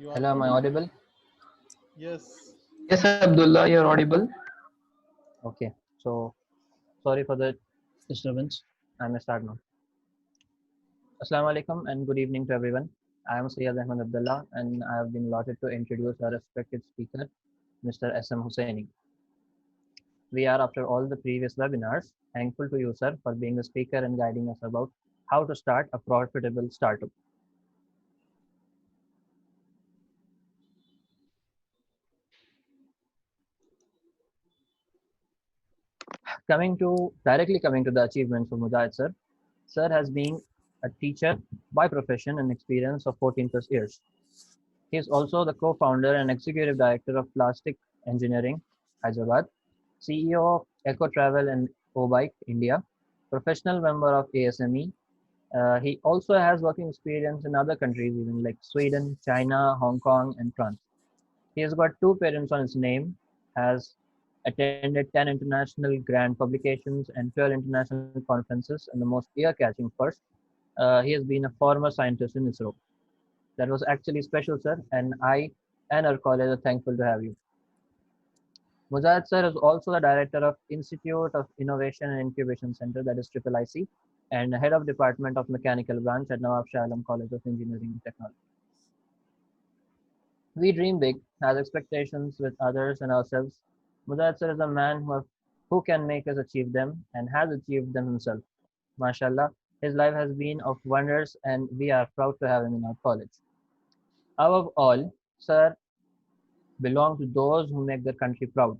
You are Hello, am I audible? audible? Yes. Yes, Abdullah, you're audible. Okay, so sorry for the disturbance. I may start now. Assalamu alaikum and good evening to everyone. I am Sayyid Ahmed Abdullah and I have been allotted to introduce our respected speaker, Mr. SM Hussaini. We are, after all the previous webinars, thankful to you, sir, for being the speaker and guiding us about how to start a profitable startup. Directly coming to the achievements of Mujahid, sir. Sir has been a teacher by profession and experience of 14 plus years. He is also the co-founder and executive director of Plastic Engineering, Hyderabad, CEO of Eco Travel and O-Bike India, professional member of ASME. He also has working experience in other countries, even like Sweden, China, Hong Kong, and France. He has got two patents on his name, has attended 10 international grand publications and 12 international conferences, and the most ear-catching first, he has been a former scientist in ISRO. That was actually special, sir, and I and our college are thankful to have you. Mujahid sir is also the director of Institute of Innovation and Incubation Center, that is IIIC, and head of Department of Mechanical Branch at Nawab Shah Alam College of Engineering and Technology. We dream big, has expectations with others and ourselves. Mujahid sir is a man who can make us achieve them and has achieved them himself. MashaAllah, his life has been of wonders and we are proud to have him in our college. Above all, sir belong to those who make their country proud.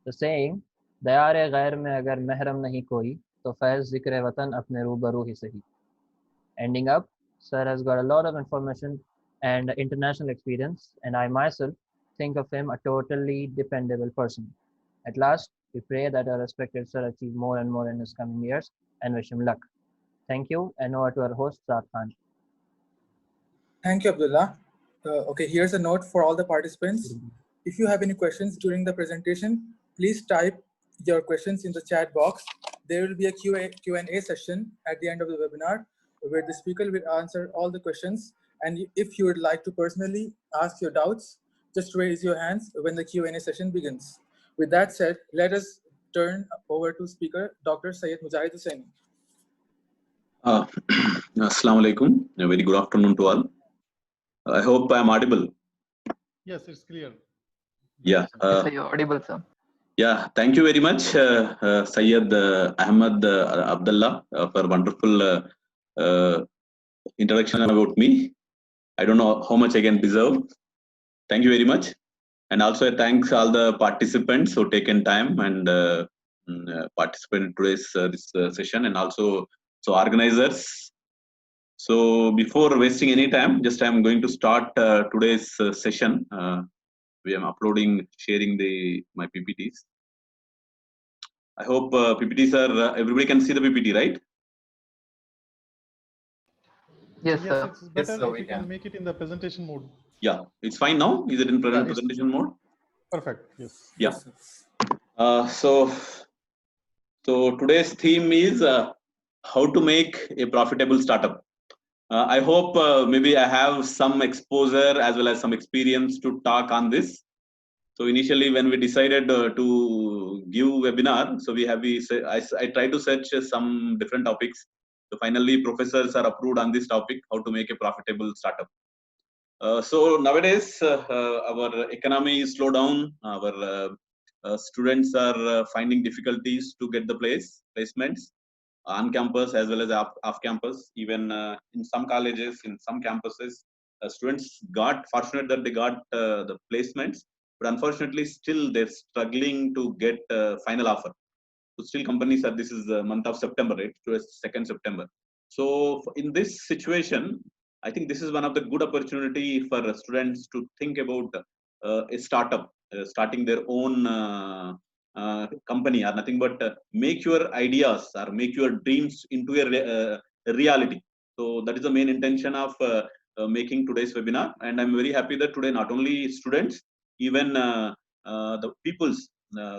The saying, Diyar-e गैर में अगर महरम नहीं कोई तो फैज़ ज़िक्र वतन अपने रूबरू ही सही. Ending up, sir has got a lot of information and international experience, and I myself think of him a totally dependable person. At last, we pray that our respected sir achieve more and more in his coming years and wish him luck. Thank you, and over to our host, Saad Khan. Thank you, Abdullah. Okay, here's a note for all the participants. If you have any questions during the presentation, please type your questions in the chat box. There will be a Q&A session at the end of the webinar where the speaker will answer all the questions. And if you would like to personally ask your doubts, just raise your hands when the Q&A session begins. With that said, let us turn over to speaker Dr. Syed Mujahid Hussaini. Assalamu alaikum. A very good afternoon to all. I hope I am audible. Yes, it's clear. Yeah. Yes, you're audible, sir. Yeah. Thank you very much, Syed Ahmed Abdullah, for wonderful introduction about me. I don't know how much I can deserve. Thank you very much. And also thanks all the participants who taken time and participate in today's this session, and also organizers. So before wasting any time, just I'm going to start today's session. We am uploading, sharing my PPTs. I hope PPTs are everybody can see the PPT, right? Yes, Yes, sir. it's better if you can make it in the presentation mode. Yeah, it's fine now. Is it in presentation mode? Perfect. Yes. Yeah. So today's theme is how to make a profitable startup. I hope maybe I have some exposure as well as some experience to talk on this. So initially, when we decided to give webinar, so I tried to search some different topics. So finally, professors are approved on this topic: how to make a profitable startup. So nowadays, our economy is slowed down. Our students are finding difficulties to get the placements on campus as well as off campus. Even in some colleges, in some campuses, students got fortunate that they got the placements, but unfortunately still they're struggling to get final offer. So still companies are, this is the month of September, right? 2nd September. So in this situation, I think this is one of the good opportunity for students to think about a startup, starting their own company, or nothing but make your ideas or make your dreams into a reality. So that is the main intention of making today's webinar. And I'm very happy that today not only students, even the peoples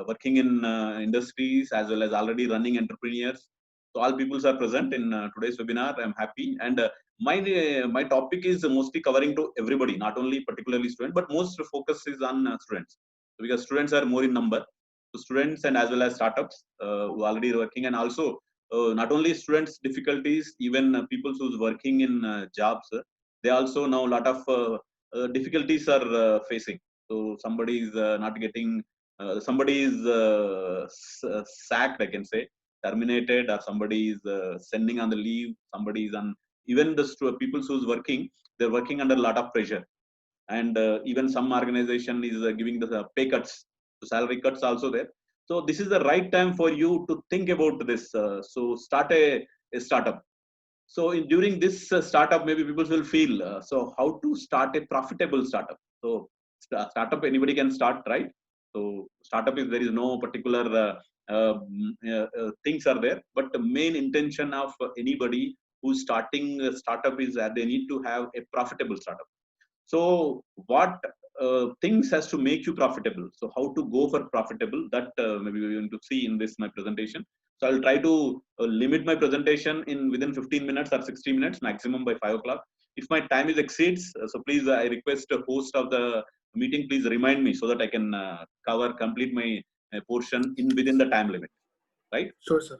working in industries as well as already running entrepreneurs. So all peoples are present in today's webinar. I'm happy, and my topic is mostly covering to everybody, not only particularly students, but most focus is on students, because students are more in number. So students and as well as startups who are already working, and also not only students difficulties, even people who's working in jobs, they also now a lot of difficulties are facing. So somebody is not getting, somebody is sacked, I can say, terminated, or somebody is sending on the leave, somebody is on, even the people who's working, they're working under a lot of pressure. And even some organization is giving the pay cuts, so salary cuts also there. So this is the right time for you to think about this. So start a startup. So during this startup, maybe people will feel, so how to start a profitable startup. So startup, anybody can start, right? So startup is, there is no particular things are there, but the main intention of anybody who's starting a startup is that they need to have a profitable startup. So what things has to make you profitable? So how to go for profitable, that maybe we're going to see in this my presentation. So I'll try to limit my presentation in within 15 minutes or 60 minutes, maximum by 5 o'clock. If my time is exceeds, so please, I request the host of the meeting, please remind me so that I can complete my portion in within the time limit, right? Sure, sir.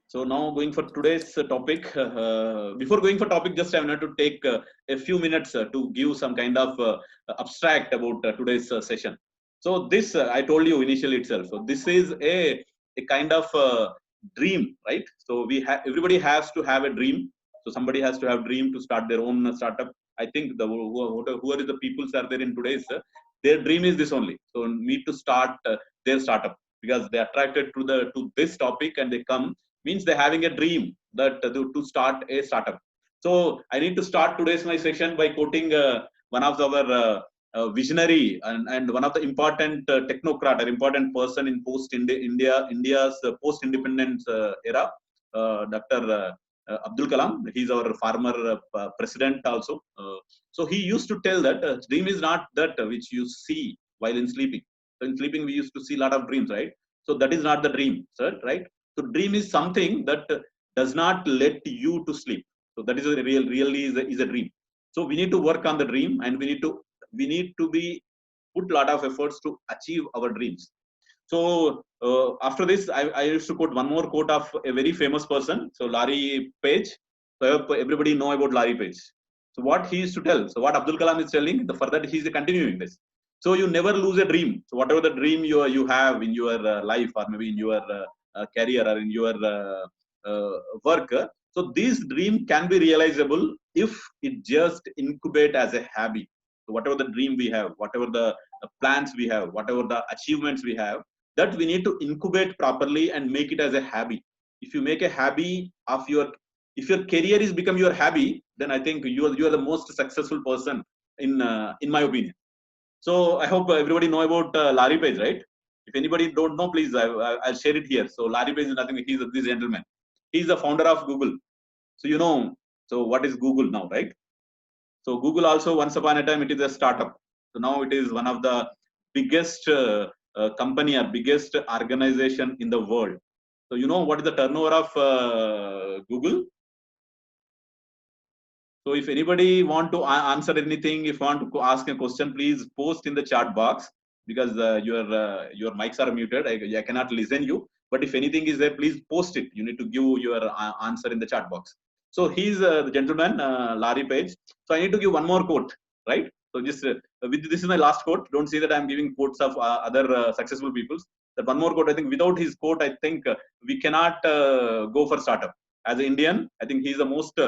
So now going for today's topic. Before going for topic, just I want to take a few minutes to give some kind of abstract about today's session. So this I told you initially itself. So this is a kind of dream, right? So everybody has to have a dream. So somebody has to have dream to start their own startup. I think whoever is the peoples are there in today's, their dream is this only. So need to start their startup, because they are attracted to this topic and they come, means they're having a dream that to start a startup. So I need to start today's my session by quoting one of our visionary and one of the important technocrat or important person in India's post-independence era, Dr. Abdul Kalam. He's our former president also. So he used to tell that dream is not that which you see while in sleeping. So in sleeping we used to see a lot of dreams, right? So that is not the dream, sir, right? So dream is something that does not let you to sleep. So that is a really is a dream. So we need to work on the dream, and we need to be put a lot of efforts to achieve our dreams. So after this, I used to quote one more quote of a very famous person. So Larry Page. So I hope everybody know about Larry Page. So what he used to tell. So what Abdul Kalam is telling, the further he is continuing this. So you never lose a dream. So whatever the dream you have in your life, or maybe in your career, or in your work, so this dream can be realizable if it just incubate as a habit. So whatever the dream we have, whatever the plans we have, whatever the achievements we have, that we need to incubate properly and make it as a hobby. If you make a hobby of if your career is become your hobby, then I think you are the most successful person in my opinion. So I hope everybody know about Larry Page, right? If anybody don't know, please, I'll share it here. So Larry Page is nothing. He's this gentleman. He's the founder of Google. So so what is Google now, right? So Google also, once upon a time, it is a startup. So now it is one of the biggest company or biggest organization in the world. So you know what is the turnover of Google? So if anybody want to answer anything, if you want to ask a question, please post in the chat box, because your mics are muted. I cannot listen you. But if anything is there, please post it. You need to give your answer in the chat box. So he's the gentleman, Larry Page. So I need to give one more quote, right? So just this is my last quote. Don't say that I'm giving quotes of other successful people. That one more quote. I think without his quote, I think we cannot go for startup. As an Indian, I think he's the most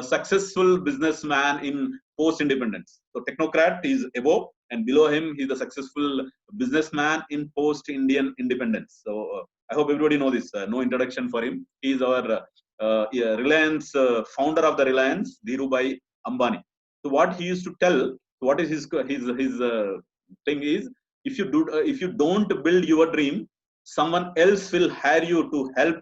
successful businessman in post-independence. So technocrat is above, and below him, he's the successful businessman in post-Indian independence. So I hope everybody know this. No introduction for him. He is our Reliance founder of the Reliance, Dhirubhai Ambani. So what he used to tell, what is his thing is, if you don't build your dream, someone else will hire you to help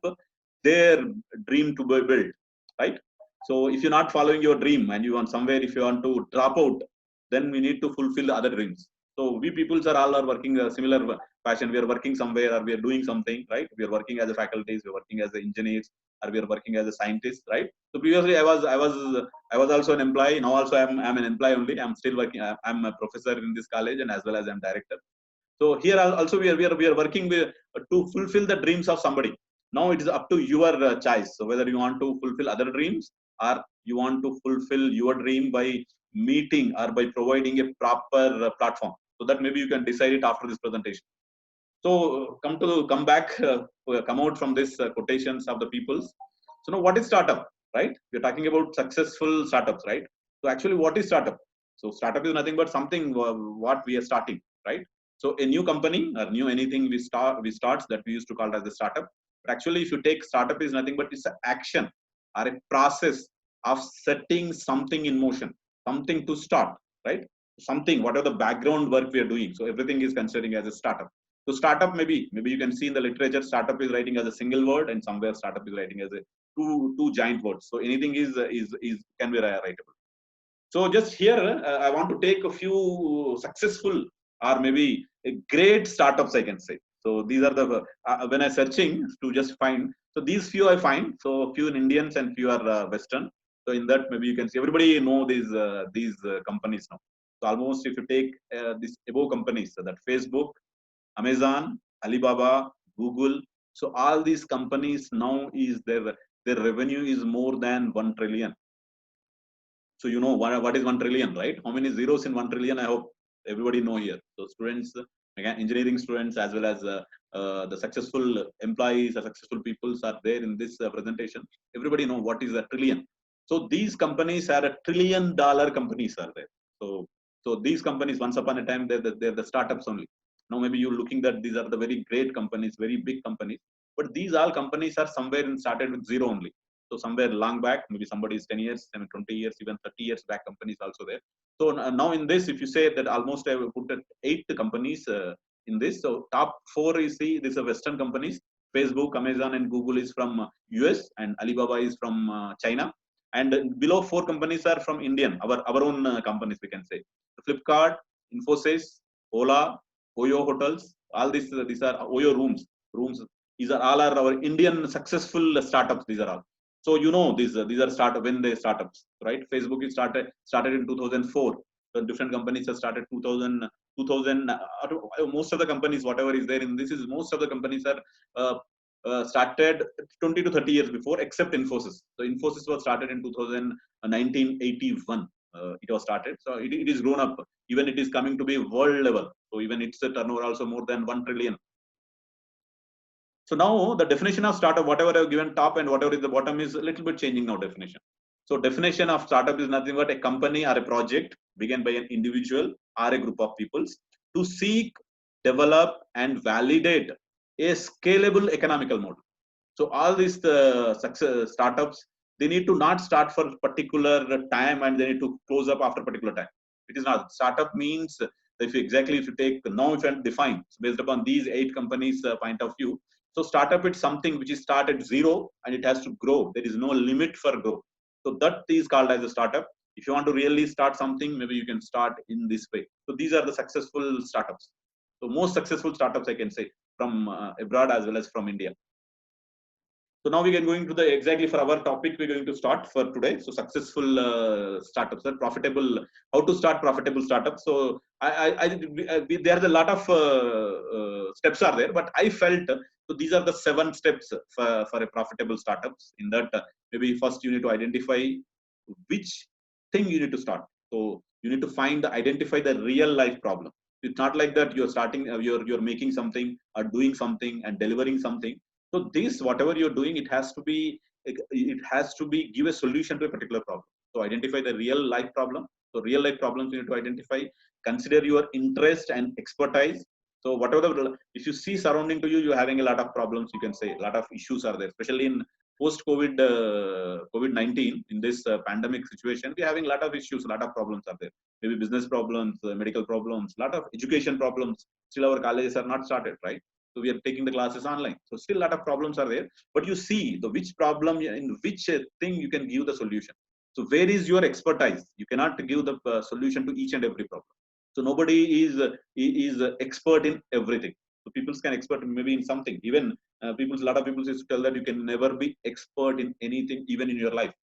their dream to be built, right? So if you're not following your dream and you want somewhere, if you want to drop out, then we need to fulfill other dreams. So we peoples are all working similar passion. We are working somewhere, or we are doing something, right? We are working as a faculties, we are working as engineers, or we are working as a scientist, right? So previously I was also an employee. Now also I'm an employee only. I'm still working. I'm a professor in this college, and as well as I'm director. So here also we are working with, to fulfill the dreams of somebody. Now it is up to your choice. So whether you want to fulfill other dreams, or you want to fulfill your dream by meeting or by providing a proper platform. So that maybe you can decide it after this presentation. So come out from this quotations of the peoples. So now what is startup, right? We're talking about successful startups, right? So actually what is startup? So startup is nothing but something what we are starting, right? So a new company or new anything we start that we used to call it as a startup. But actually if you take startup is nothing but it's an action or a process of setting something in motion, something to start, right? Something, whatever the background work we are doing. So everything is considering as a startup. So startup maybe you can see in the literature, startup is writing as a single word, and somewhere startup is writing as a two giant words. So anything is can be writable. So just here I want to take a few successful or maybe a great startups I can say. So these are the when I searching to just find. So these few I find. So few in Indians and few are Western. So in that maybe you can see everybody know these companies now. So almost if you take these above companies, so that Facebook, Amazon, Alibaba, Google. So all these companies now is their revenue is more than 1 trillion. So you know what is 1 trillion, right? How many zeros in 1 trillion? I hope everybody know here. So students, again, engineering students, as well as the successful employees or successful peoples are there in this presentation. Everybody know what is a trillion. So these companies are $1 trillion companies are there. So these companies, once upon a time, they're the startups only. Now maybe you're looking that these are the very great companies, very big companies, but these all companies are somewhere started with zero only. So somewhere long back, maybe somebody is 10 years, 20 years, even 30 years back, companies also there. So now in this, if you say that almost I will put 8 companies in this. So top 4 you see, these are Western companies. Facebook, Amazon, and Google is from US, and Alibaba is from China. And below 4 companies are from Indian, our own companies we can say. Flipkart, Infosys, Ola, Oyo Hotels, all these are Oyo rooms. These are all our Indian successful startups. These are all. So you know these are startups, right? Facebook is started in 2004. The different companies have started 2000. Most of the companies, whatever is there in this, is most of the companies are started 20 to 30 years before, except Infosys. So Infosys was started in 1981. It was started. So it is grown up. Even it is coming to be world level. So even it's a turnover also more than 1 trillion. So now the definition of startup, whatever I've given top and whatever is the bottom, is a little bit changing now definition. So definition of startup is nothing but a company or a project begun by an individual or a group of peoples to seek, develop, and validate a scalable economical model. So all these success startups, they need to not start for particular time and they need to close up after particular time. It is not. Startup means if you take now if you define based upon these 8 companies point of view. So startup is something which is started at zero and it has to grow. There is no limit for growth. So that is called as a startup. If you want to really start something, maybe you can start in this way. So these are the successful startups. So most successful startups I can say from abroad as well as from India. So now we are going to the exactly for our topic we're going to start for today. So successful startups are profitable. How to start profitable startups? So there's a lot of steps are there, but I felt so these are the 7 steps for a profitable startups. In that, maybe first you need to identify which thing you need to start. So you need to identify the real life problem. It's not like that you're starting, you're making something or doing something and delivering something. So this, whatever you're doing, it has to be give a solution to a particular problem. So identify the real life problem. So real life problems you need to identify. Consider your interest and expertise. So whatever if you see surrounding to you, you're having a lot of problems. You can say a lot of issues are there, especially in post-COVID COVID-19 in this pandemic situation. We're having a lot of issues, a lot of problems are there. Maybe business problems, medical problems, a lot of education problems. Still, our colleges are not started, right? So we are taking the classes online. So still a lot of problems are there. But you see the which problem in which thing you can give the solution. So where is your expertise? You cannot give the solution to each and every problem. So nobody is expert in everything. So people can expert maybe in something. Even a lot of people used to tell that you can never be expert in anything, even in your life.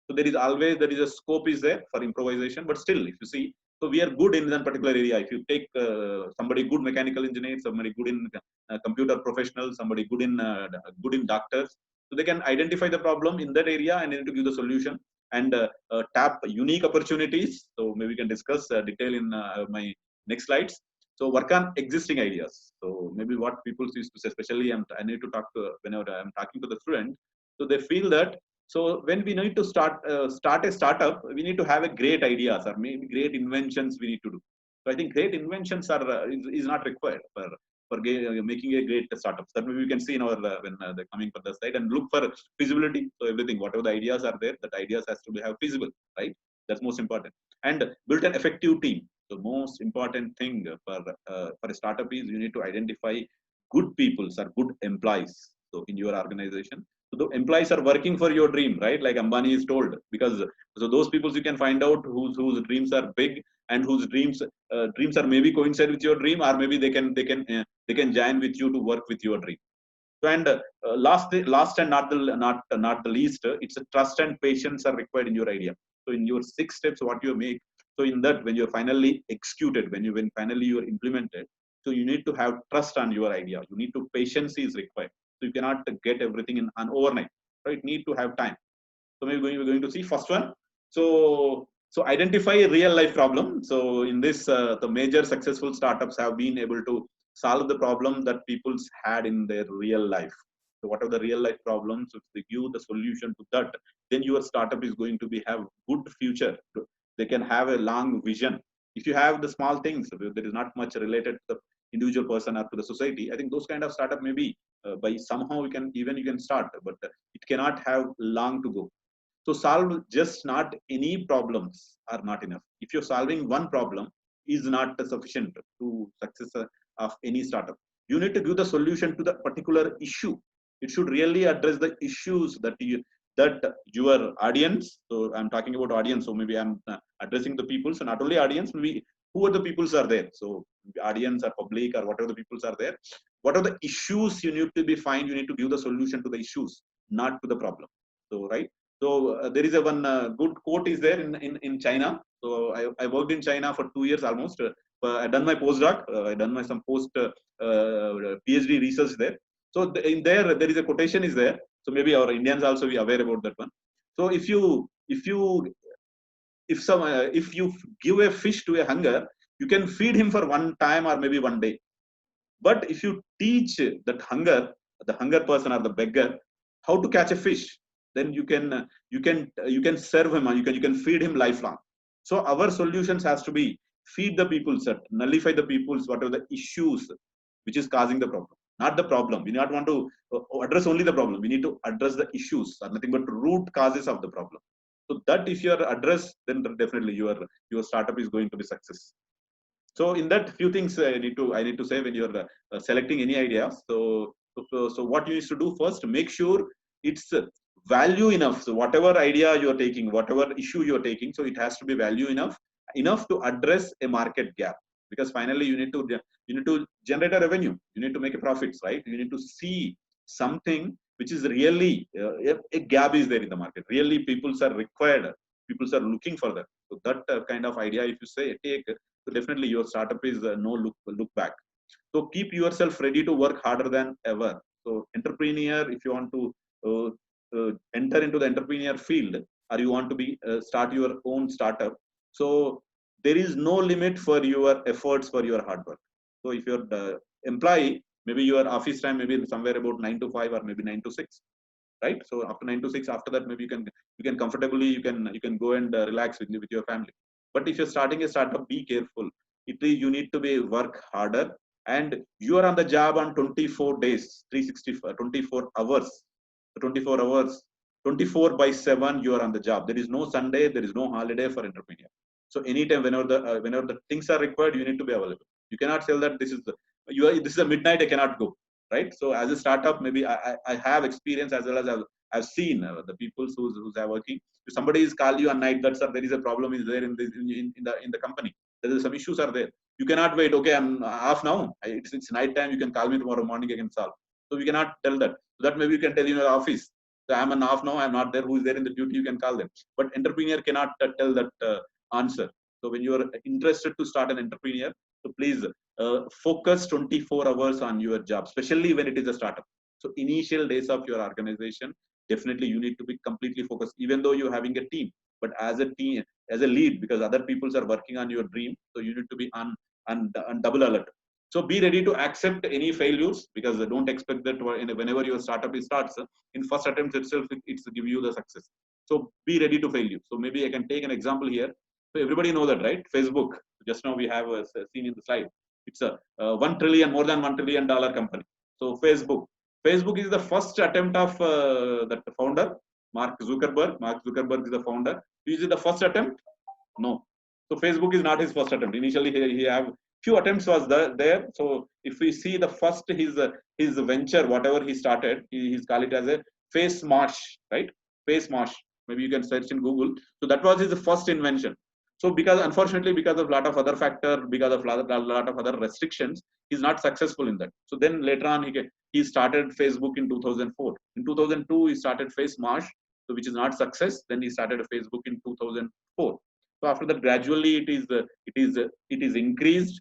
So there is a scope is there for improvisation, but still, if you see, so we are good in that particular area. If you take somebody good mechanical engineer, somebody good in computer professional, somebody good in doctors, so they can identify the problem in that area and then to give the solution and tap unique opportunities. So maybe we can discuss detail in my next slides. So work on existing ideas. So maybe what people used to say, especially I need to talk to whenever I'm talking to the student. So they feel that, so when we need to start a startup, we need to have a great ideas or maybe great inventions we need to do. So I think great inventions are is not required for making a great startup. That maybe we can see in our when they're coming for the side and look for feasibility. So everything, whatever the ideas are there, that ideas has to be have feasible, right? That's most important. And build an effective team. The most important thing for a startup is you need to identify good people or good employees. So in your organization, so the employees are working for your dream, right? Like Ambani is told, because so those people you can find out whose dreams are big and whose dreams are maybe coincide with your dream, or maybe they can join with you to work with your dream. So and last and not the least, it's a trust and patience are required in your idea. So in your 6 steps, what you make. So in that, when you're finally executed, when finally you're implemented, so you need to have trust on your idea. You need to patience is required. So you cannot get everything in an overnight. Right? Need to have time. So maybe we're going to see first one. So identify a real life problem. So in this, the major successful startups have been able to solve the problem that people had in their real life. So what are the real life problems? If they give the solution to that, then your startup is going to have good future. They can have a long vision. If you have the small things, there is not much related to the individual person or to the society. I think those kind of startup maybe by somehow you can start, but it cannot have long to go. So solve just not any problems are not enough. If you're solving one problem is not sufficient to success of any startup. You need to give the solution to the particular issue. It should really address the issues that your audience. So I'm talking about audience. So maybe I'm addressing the people. So not only audience, maybe who are the peoples are there. So audience or public or whatever the peoples are there. What are the issues you need to be find? You need to give the solution to the issues, not to the problem. So right. So there is a one good quote is there in China. So I worked in China for 2 years almost. I done my postdoc. I done my some post PhD research there. So in there is a quotation is there. So maybe our Indians also be aware about that one. So if you give a fish to a hunger, you can feed him for one time or maybe one day. But if you teach the hunger person or the beggar, how to catch a fish, then you can serve him and you can feed him lifelong. So our solutions has to be feed the people, nullify the people's whatever the issues which is causing the problem, not the problem. We not want to address only the problem. We need to address the issues, or nothing but root causes of the problem. So that if you are addressed, then definitely your startup is going to be success. So in that few things I need to say when you're selecting any ideas. So what you need to do first, make sure it's value enough. So whatever idea you're taking, whatever issue you're taking, so it has to be value enough to address a market gap. Because finally you need to generate a revenue. You need to make a profits, right? You need to see something which is really a gap is there in the market. Really, people are required. People are looking for that. So that kind of idea, if you take, so definitely your startup is no look back. So keep yourself ready to work harder than ever. So entrepreneur, if you want to enter into the entrepreneur field, or you want to start your own startup, so there is no limit for your efforts, for your hard work. So if you're the employee, maybe your office time maybe somewhere about 9 to 5 or maybe 9 to 6, right? So after 9 to 6, after that maybe you can comfortably you can go and relax with your family. But if you're starting a startup, be careful. You need to work harder, and you are on the job on 24 days, 365, 24 hours, 24 hours, 24/7. You are on the job. There is no Sunday. There is no holiday for entrepreneur. So anytime, whenever the things are required, you need to be available. You cannot tell that this is a midnight, I cannot go, right? So as a startup, maybe I have experience as well as I've seen the people who's are working. If somebody is call you at night, there is a problem is there in the company. There is some issues are there. You cannot wait. Okay, I'm off now. It's night time. You can call me tomorrow morning. I can solve. So we cannot tell that. So that maybe you can tell in your office. So I'm an off now. I'm not there. Who is there in the duty? You can call them. But entrepreneur cannot tell that answer. So when you are interested to start an entrepreneur, so please focus 24 hours on your job, especially when it is a startup. So initial days of your organization, definitely you need to be completely focused, even though you're having a team. But as a team, as a lead, because other people are working on your dream, so you need to be on double alert. So be ready to accept any failures, because don't expect that whenever your startup starts, in first attempt itself, it's to give you the success. So be ready to fail you. So maybe I can take an example here. So everybody know that, right? Facebook. Just now we have seen in the slide. It's a more than $1 trillion company. So Facebook is the first attempt of that founder, Mark Zuckerberg. Mark Zuckerberg is the founder. Is it the first attempt? No. So Facebook is not his first attempt. Initially, he have few attempts was there. So if we see the first his venture, whatever he started, he's call it as a face mash, right? Face mash. Maybe you can search in Google. So that was his first invention. So unfortunately, because of a lot of other factors, because of a lot of other restrictions, he's not successful in that. So then later on, he started Facebook in 2004. In 2002, he started Face Mash, so which is not success. Then he started Facebook in 2004. So after that, gradually it is increased.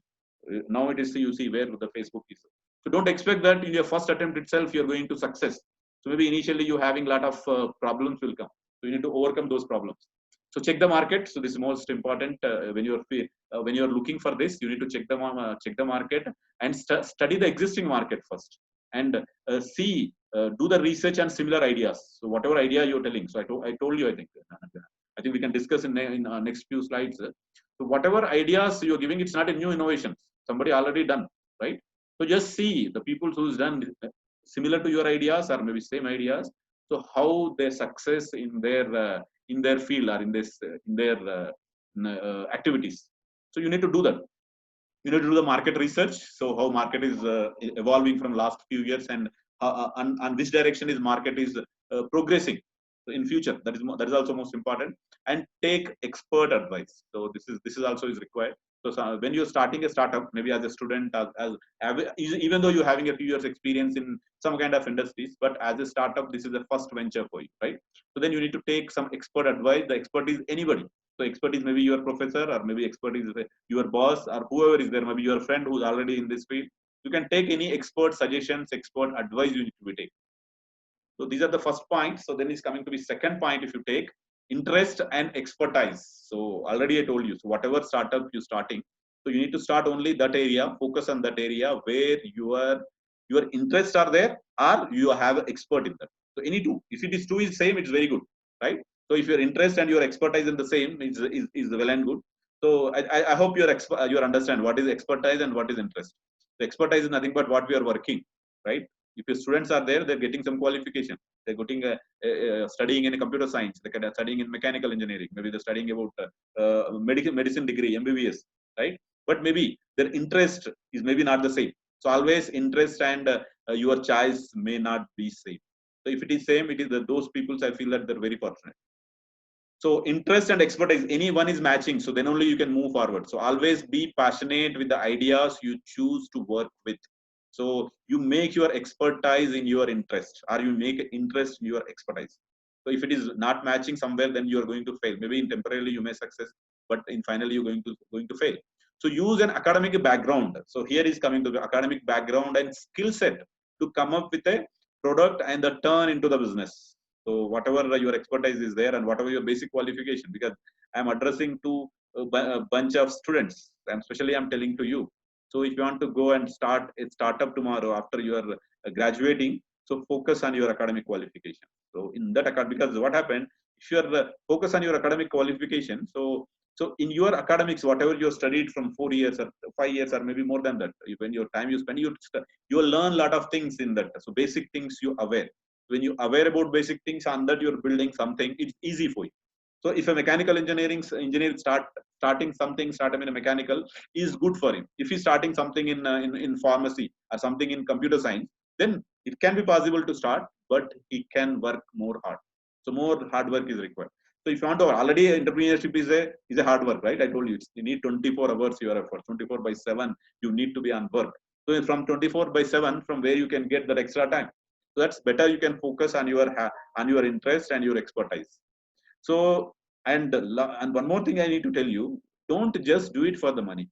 Now it is, you see where the Facebook is. So don't expect that in your first attempt itself you're going to success. So maybe initially you having a lot of problems will come. So you need to overcome those problems. So check the market. So this is most important when you're looking for this. You need to check the market and study the existing market first, and do the research on similar ideas. So whatever idea you're telling. So I told you, I think we can discuss in next few slides. So whatever ideas you're giving, it's not a new innovation. Somebody already done, right? So just see the people who's done similar to your ideas or maybe same ideas. So how their success in their field or in their activities. So you need to do that. You need to do the market research. So how market is evolving from last few years, and which direction is market is progressing in future. That is also most important. And take expert advice. So this is also is required. So when you're starting a startup, maybe as a student, even though you're having a few years experience in some kind of industries, but as a startup, this is the first venture for you, right? So then you need to take some expert advice. The expert is anybody. So expert is maybe your professor, or maybe expert is your boss, or whoever is there, maybe your friend who's already in this field. You can take any expert suggestions, expert advice you need to be taking. So these are the first points. So then it's coming to the second point. If you take interest and expertise. So already I told you, so whatever startup you're starting, so you need to start only that area, focus on that area where your interests are there, or you have an expert in that. So any two, if it is two is same, it's very good, right? So if your interest and your expertise in the same is well and good. So I hope you understand what is expertise and what is interest. The expertise is nothing but what we are working, right? If your students are there, they're getting some qualification. They're getting studying in computer science. They're studying in mechanical engineering. Maybe they're studying about medicine degree, MBBS, right? But maybe their interest is maybe not the same. So always interest and your choice may not be same. So if it is same, it is those people, I feel that they're very fortunate. So interest and expertise, any one is matching. So then only you can move forward. So always be passionate with the ideas you choose to work with. So you make your expertise in your interest, or you make interest in your expertise. So if it is not matching somewhere, then you are going to fail. Maybe in temporarily you may success, but in finally you're going to fail. So use an academic background. So here is coming to the academic background and skill set to come up with a product and the turn into the business. So whatever your expertise is there, and whatever your basic qualification, because I'm addressing to a bunch of students, and especially I'm telling to you. So if you want to go and start a startup tomorrow after you are graduating, so focus on your academic qualification. So in that because what happened, if you are focus on your academic qualification, so in your academics, whatever you studied from 4 years or 5 years or maybe more than that, when your time you spend, you will learn a lot of things in that. So basic things you aware. When you aware about basic things, on that you're building something, it's easy for you. So if a mechanical engineer starting something, startup in a mechanical is good for him. If he's starting something in pharmacy or something in computer science, then it can be possible to start, but he can work more hard. So more hard work is required. So if you want to, already entrepreneurship is a hard work, right? I told you, you need 24 hours your effort, 24/7, you need to be on work. So from 24/7, from where you can get that extra time. So that's better. You can focus on your interest and your expertise. So, and one more thing I need to tell you, don't just do it for the money.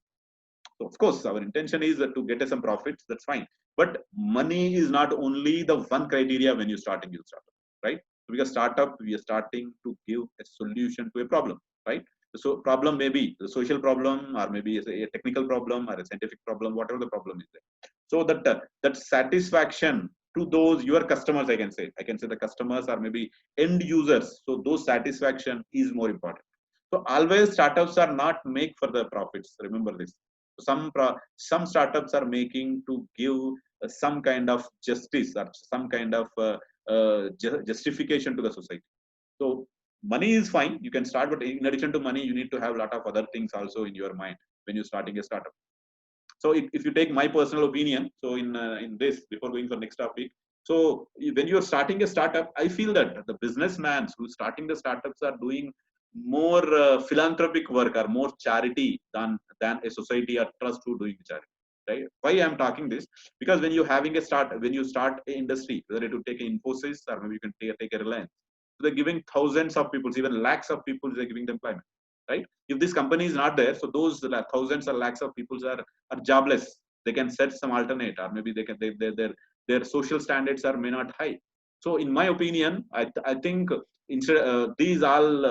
So of course, our intention is to get some profits. That's fine. But money is not only the one criteria when you're starting your startup, right? So because startup, we are starting to give a solution to a problem, right? So problem may be the social problem, or maybe a technical problem, or a scientific problem, whatever the problem is there. So that satisfaction to those your customers, I can say the customers or maybe end users. So those satisfaction is more important. So always startups are not make for the profits. Remember this. Some startups are making to give some kind of justice or some kind of justification to the society. So money is fine, you can start, but in addition to money, you need to have a lot of other things also in your mind when you're starting a startup. So if you take my personal opinion, so in this, before going for next topic, so when you're starting a startup, I feel that the businessmen who starting the startups are doing more philanthropic work or more charity than a society or trust who doing charity. Right? Why I'm talking this? Because when you start an industry, whether it would take an Infosys or maybe you can take a Reliance, so they're giving thousands of people, even lakhs of people, they're giving them employment. Right? If this company is not there, so those thousands or lakhs of people are jobless. They can set some alternate, or maybe their social standards are may not high. So in my opinion, I think instead these all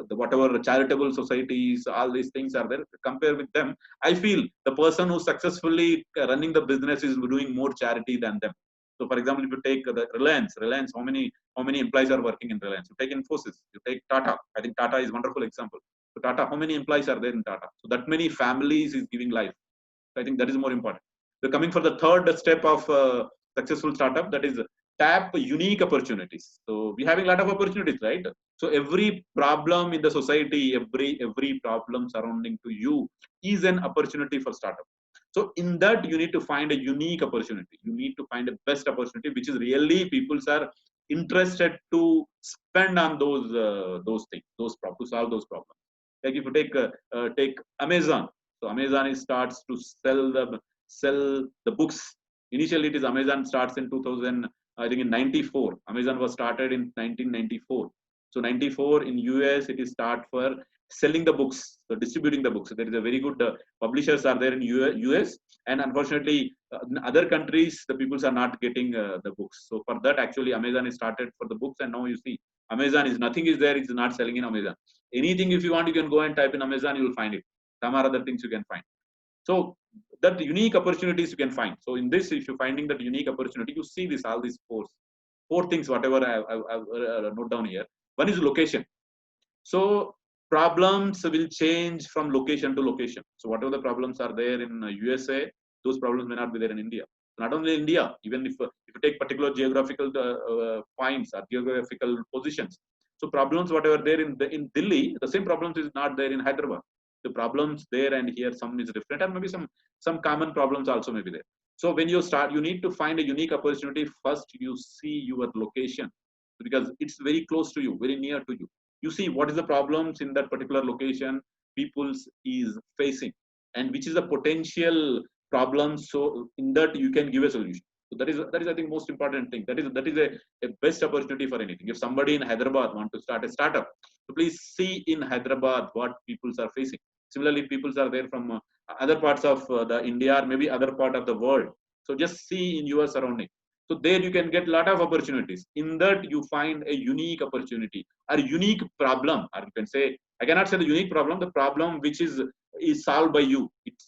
the whatever charitable societies, all these things are there. Compare with them, I feel the person who successfully running the business is doing more charity than them. So for example, if you take the Reliance, how many employees are working in Reliance? You take Infosys, you take Tata. I think Tata is a wonderful example. So Tata, how many employees are there in Tata? So that many families is giving life. So I think that is more important. So coming for the third step of successful startup, that is tap unique opportunities. So we having a lot of opportunities, right? So every problem in the society, every problem surrounding to you is an opportunity for startup. So in that you need to find a unique opportunity. You need to find a best opportunity, which is really people are interested to spend on those things, to solve those problems. Like if you take Amazon. So Amazon starts to sell the books. Initially, it is Amazon starts in 2000. I think in 94. Amazon was started in 1994. So 94 in US, it is start for selling the books, so distributing the books. So there is a very good publishers are there in US, and unfortunately, in other countries, the peoples are not getting the books. So for that, actually, Amazon is started for the books, and now you see, Amazon is nothing is there. It's not selling in Amazon. Anything if you want, you can go and type in Amazon, you will find it. Some are other things you can find. So that unique opportunities you can find. So in this, if you're finding that unique opportunity, you see this all these four things, whatever I've note down here. One is location. So problems will change from location to location. So whatever the problems are there in USA, those problems may not be there in India. Not only India, even if you take particular geographical points or geographical positions. So problems whatever there in Delhi, the same problems is not there in Hyderabad. The problems there and here some is different, and maybe some common problems also may be there. So when you start, you need to find a unique opportunity. First, you see your location because it's very close to you, very near to you. You see what is the problems in that particular location people's is facing, and which is the potential problem. So in that you can give a solution. So that is I think most important thing. That is a best opportunity for anything. If somebody in Hyderabad want to start a startup, so please see in Hyderabad what peoples are facing. Similarly, peoples are there from other parts of the India or maybe other part of the world. So just see in your surrounding. So there you can get a lot of opportunities. In that you find a unique opportunity or unique problem, or you can say, I cannot say the unique problem, the problem which is solved by you. It's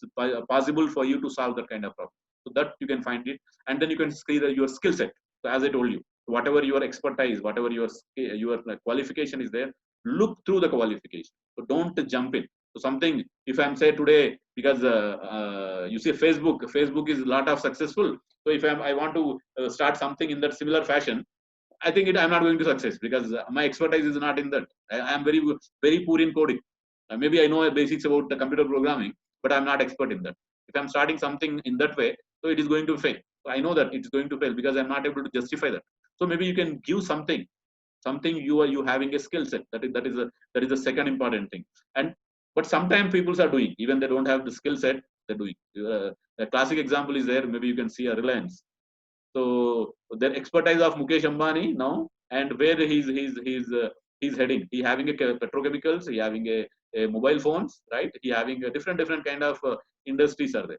possible for you to solve that kind of problem. So that you can find it, and then you can see your skill set. So as I told you, whatever your expertise, whatever your qualification is there, look through the qualification. So don't jump in. So something, if I'm say today, because you see Facebook is a lot of successful. So if I want to start something in that similar fashion, I think I'm not going to success because my expertise is not in that. I am very poor in coding. Maybe I know basics about the computer programming, but I'm not expert in that. If I'm starting something in that way, so it is going to fail. So I know that it's going to fail because I'm not able to justify that. So maybe you can give something something you having a skill set. That is the second important thing. And but sometimes people are doing, even they don't have the skill set, they're doing. A classic example is there. Maybe you can see a Reliance. So their expertise of Mukesh Ambani now, and where he's heading. He having a petrochemicals. He having a mobile phones, right? He having a different kind of industries are there.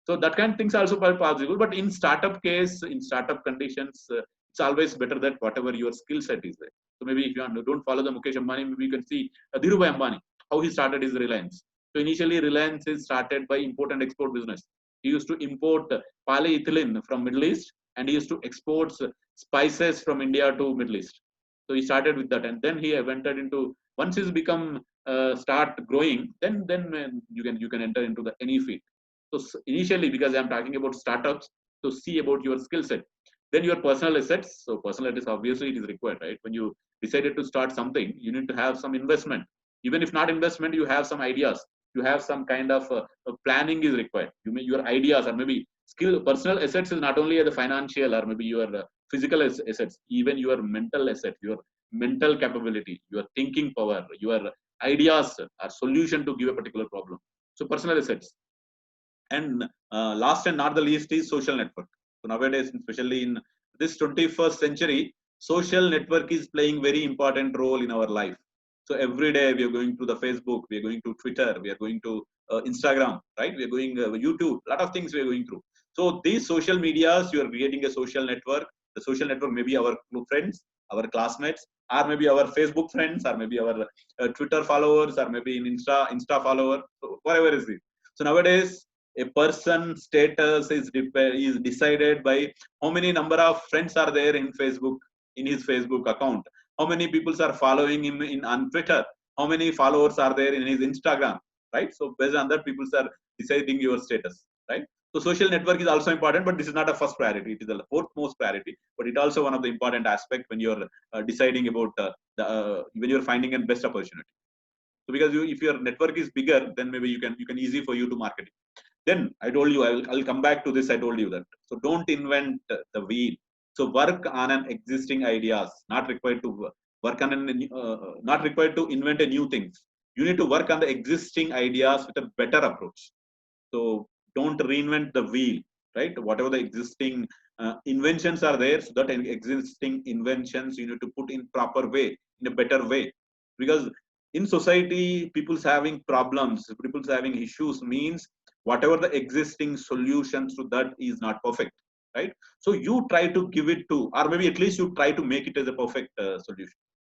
So that kind of things are also possible. But in startup case, in startup conditions, it's always better that whatever your skill set is there. So maybe if you don't follow the Mukesh Ambani, maybe you can see Dhirubhai Ambani, how he started his Reliance. So initially Reliance is started by import and export business. He used to import polyethylene from Middle East, and he used to export spices from India to Middle East. So he started with that, and then he entered into, once he's become start growing, then you can enter into the any field. So initially, because I'm talking about startups, so see about your skill set. Then your personal assets. So personal assets, obviously it is required, right? When you decided to start something, you need to have some investment. Even if not investment, you have some ideas. You have some kind of planning is required. Your ideas, or maybe skill. Personal assets is not only the financial or maybe your physical assets, even your mental asset, your mental capability, your thinking power, your ideas are solution to give a particular problem. So personal assets. And last and not the least is social network. So nowadays, especially in this 21st century, social network is playing very important role in our life. So every day we are going to the Facebook, we are going to Twitter, we are going to Instagram, right? We are going YouTube, a lot of things we are going through. So these social medias, you are creating a social network. The social network may be our friends, our classmates, or maybe our Facebook friends, or maybe our Twitter followers, or maybe in Insta follower, so whatever is it. So nowadays, a person status is decided by how many number of friends are there in Facebook, in his Facebook account, how many people are following him on Twitter, how many followers are there in his Instagram, right? So based on that, people are deciding your status, right? So social network is also important, but this is not a first priority. It is the fourth most priority, but it also one of the important aspect when you're deciding about when you're finding a best opportunity. So because if your network is bigger, then maybe you can easy for you to market it. Then I told you I'll come back to this. I told you that. So don't invent the wheel. So work on an existing ideas. Not required to work on not required to invent a new things. You need to work on the existing ideas with a better approach. So don't reinvent the wheel, right? Whatever the existing inventions are there, so that existing inventions you need to put in proper way, in a better way, because in society people's having problems, people's having issues means whatever the existing solutions to that is not perfect, right? So you try to give it to, or maybe at least you try to make it as a perfect solution.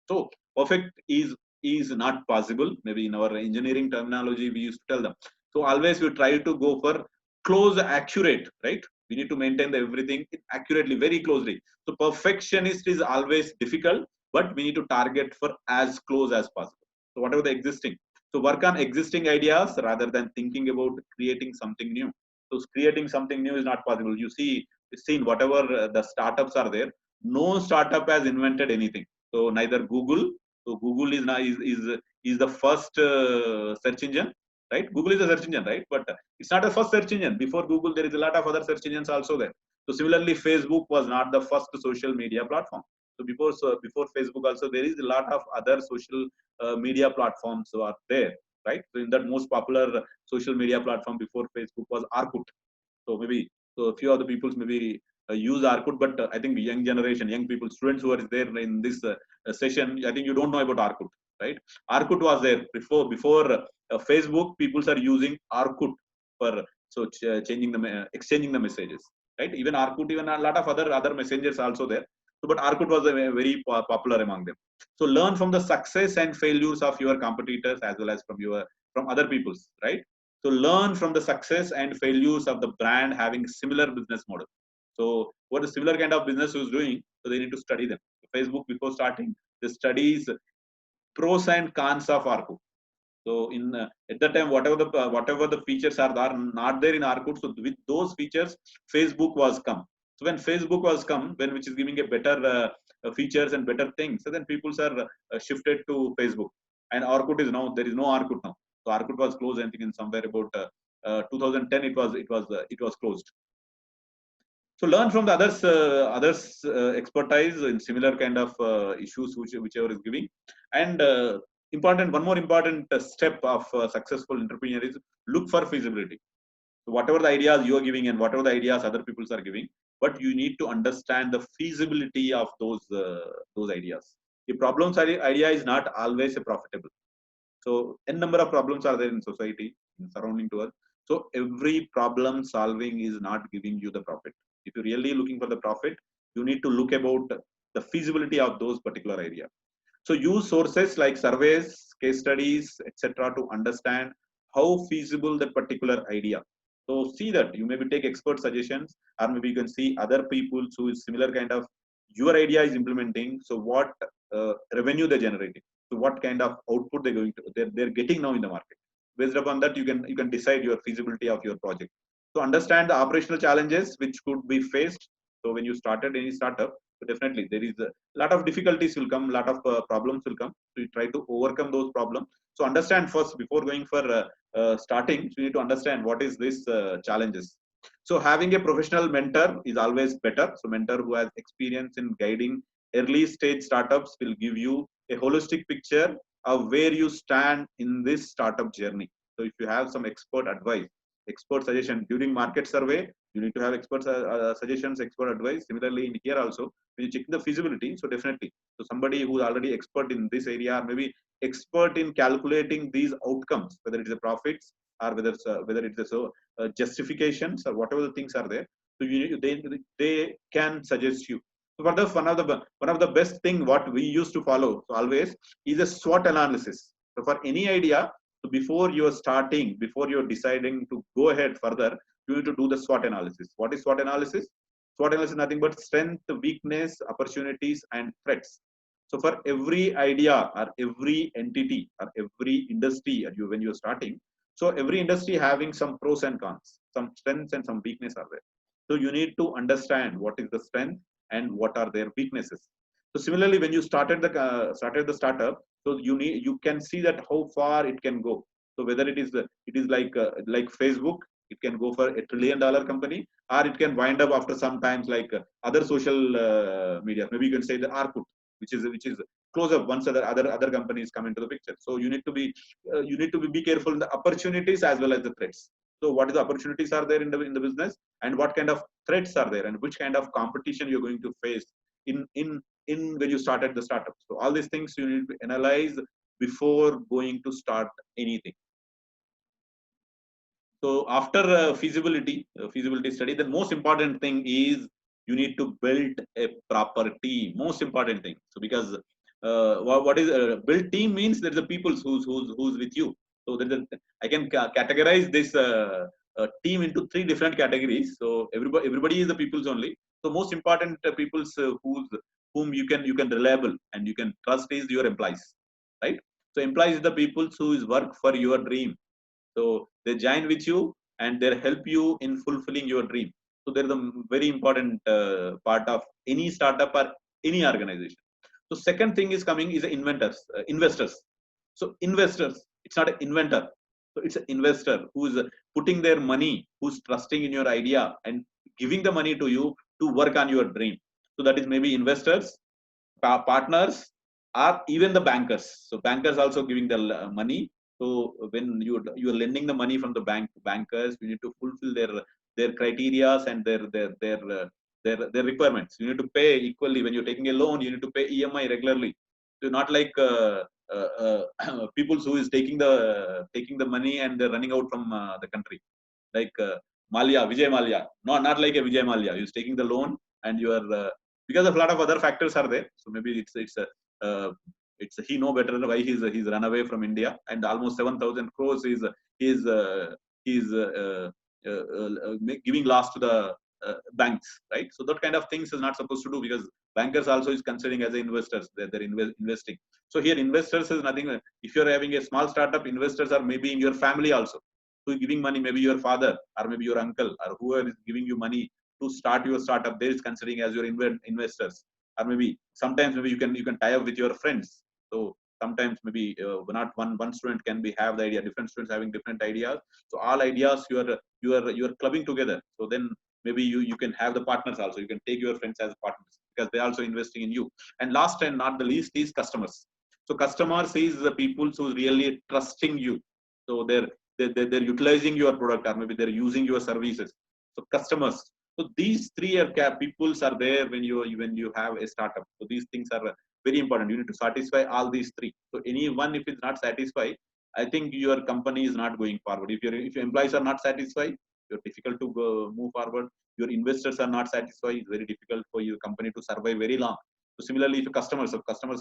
So perfect is not possible. Maybe in our engineering terminology we used to tell them. So always we try to go for close, accurate, right? We need to maintain everything accurately, very closely. So perfectionist is always difficult, but we need to target for as close as possible. So whatever the existing, so work on existing ideas rather than thinking about creating something new. So creating something new is not possible. You see, seen whatever the startups are there, no startup has invented anything. So neither Google. So Google is the first search engine, right? Google is a search engine, right? But it's not the first search engine. Before Google, there is a lot of other search engines also there. So similarly, Facebook was not the first social media platform. So before Facebook also, there is a lot of other social media platforms are there, right? So in that most popular social media platform before Facebook was Orkut. So maybe so a few of the people maybe use Orkut, but I think young generation, young people, students who are there in this session, I think you don't know about Orkut, right? Orkut was there before Facebook. People are using Orkut for changing exchanging the messages, right? Even Orkut, even a lot of other messengers also there. So, but Orkut was very popular among them. So learn from the success and failures of your competitors as well as from other people's, right? So learn from the success and failures of the brand having similar business model. So what a similar kind of business is doing, so they need to study them. Facebook before starting, the studies pros and cons of Orkut. So in at that time, whatever the features are not there in Orkut, so with those features, Facebook was come. So when Facebook was come, which is giving a better features and better things, so then people are shifted to Facebook. And Orkut is now, there is no Orkut now. So Orkut was closed. I think in somewhere about 2010 it was closed. So learn from the others expertise in similar kind of issues whichever is giving. And one more important step of successful entrepreneur is look for feasibility. So whatever the ideas you are giving and whatever the ideas other people are giving, but you need to understand the feasibility of those ideas. The problems idea is not always a profitable. So n number of problems are there in society, in surrounding to us. So every problem solving is not giving you the profit. If you're really looking for the profit, you need to look about the feasibility of those particular ideas. So use sources like surveys, case studies, etc. to understand how feasible that particular idea. So see that you maybe take expert suggestions, or maybe you can see other people who is similar kind of your idea is implementing. So what revenue they're generating. So what kind of output they're getting now in the market. Based upon that, you can decide your feasibility of your project. So understand the operational challenges which could be faced. So when you started any startup, so definitely there is a lot of difficulties will come, lot of problems will come. So you try to overcome those problems. So understand first before going for starting. So you need to understand what is this challenges. So having a professional mentor is always better. So mentor who has experience in guiding early stage startups will give you a holistic picture of where you stand in this startup journey. So if you have some expert advice, expert suggestion during market survey, you need to have expert suggestions, expert advice. Similarly, in here also, when you check the feasibility, so definitely, so somebody who is already expert in this area, or maybe expert in calculating these outcomes, whether it is a profits or whether it's a justifications or whatever the things are there. So they can suggest you. So for the one of the best thing what we used to follow so always is a SWOT analysis. So for any idea, so before you're starting, before you're deciding to go ahead further, you need to do the SWOT analysis. What is SWOT analysis? SWOT analysis is nothing but strength, weakness, opportunities, and threats. So for every idea or every entity or every industry when you're starting, so every industry having some pros and cons, some strengths and some weakness are there. So you need to understand what is the strength and what are their weaknesses. So similarly, when you started the startup, so you can see that how far it can go. So whether it is like Facebook, it can go for $1 trillion company, or it can wind up after some times like other social media. Maybe you can say the Orkut, which is close up once other companies come into the picture. So you need to be careful in the opportunities as well as the threats. So what is the opportunities are there in the business, and what kind of threats are there, and which kind of competition you're going to face in when you started the startup. So all these things you need to analyze before going to start anything. So after feasibility study, the most important thing is you need to build a proper team. Most important thing. So because what is build team means there's a people who's with you. So I can categorize this team into 3 different categories. So everybody is the people's only. So most important people's whom you can reliable and you can trust is your employees, right? So employees is the people who is work for your dream. So they join with you and they help you in fulfilling your dream. So they're the very important part of any startup or any organization. So second thing is coming is investors. So investors, it's not an inventor. So it's an investor who is putting their money, who's trusting in your idea and giving the money to you to work on your dream. So that is maybe investors, partners, or even the bankers. So bankers also giving the money. So when you're lending the money from the bankers, you need to fulfill their criterias and their requirements. You need to pay equally. When you're taking a loan, you need to pay EMI regularly. So not like people who is taking the money and they're running out from the country, like Vijay Mallya. Not like a Vijay Mallya. He's taking the loan and you are because of a lot of other factors are there. So maybe it's he know better why he's run away from India, and almost 7,000 crores he's giving loss to the banks, right? So that kind of things is not supposed to do, because bankers also is considering as investors. They're investing. So here investors is nothing. If you're having a small startup, investors are maybe in your family also. So giving money, maybe your father or maybe your uncle or whoever is giving you money to start your startup, there is considering as your investors. Or maybe sometimes maybe you can tie up with your friends. So sometimes maybe not one student can have the idea, different students having different ideas. So all ideas you are clubbing together. So then maybe you can have the partners also. You can take your friends as partners because they're also investing in you. And last and not the least is customers. So customers is the people who really trusting you. So they're utilizing your product, or maybe they're using your services. So customers. So these three are peoples are there when you have a startup. So these things are very important. You need to satisfy all these three. So anyone if it's not satisfied, I think your company is not going forward. If your employees are not satisfied, you're difficult to move forward. Your investors are not satisfied. It's very difficult for your company to survive very long. So similarly, if customer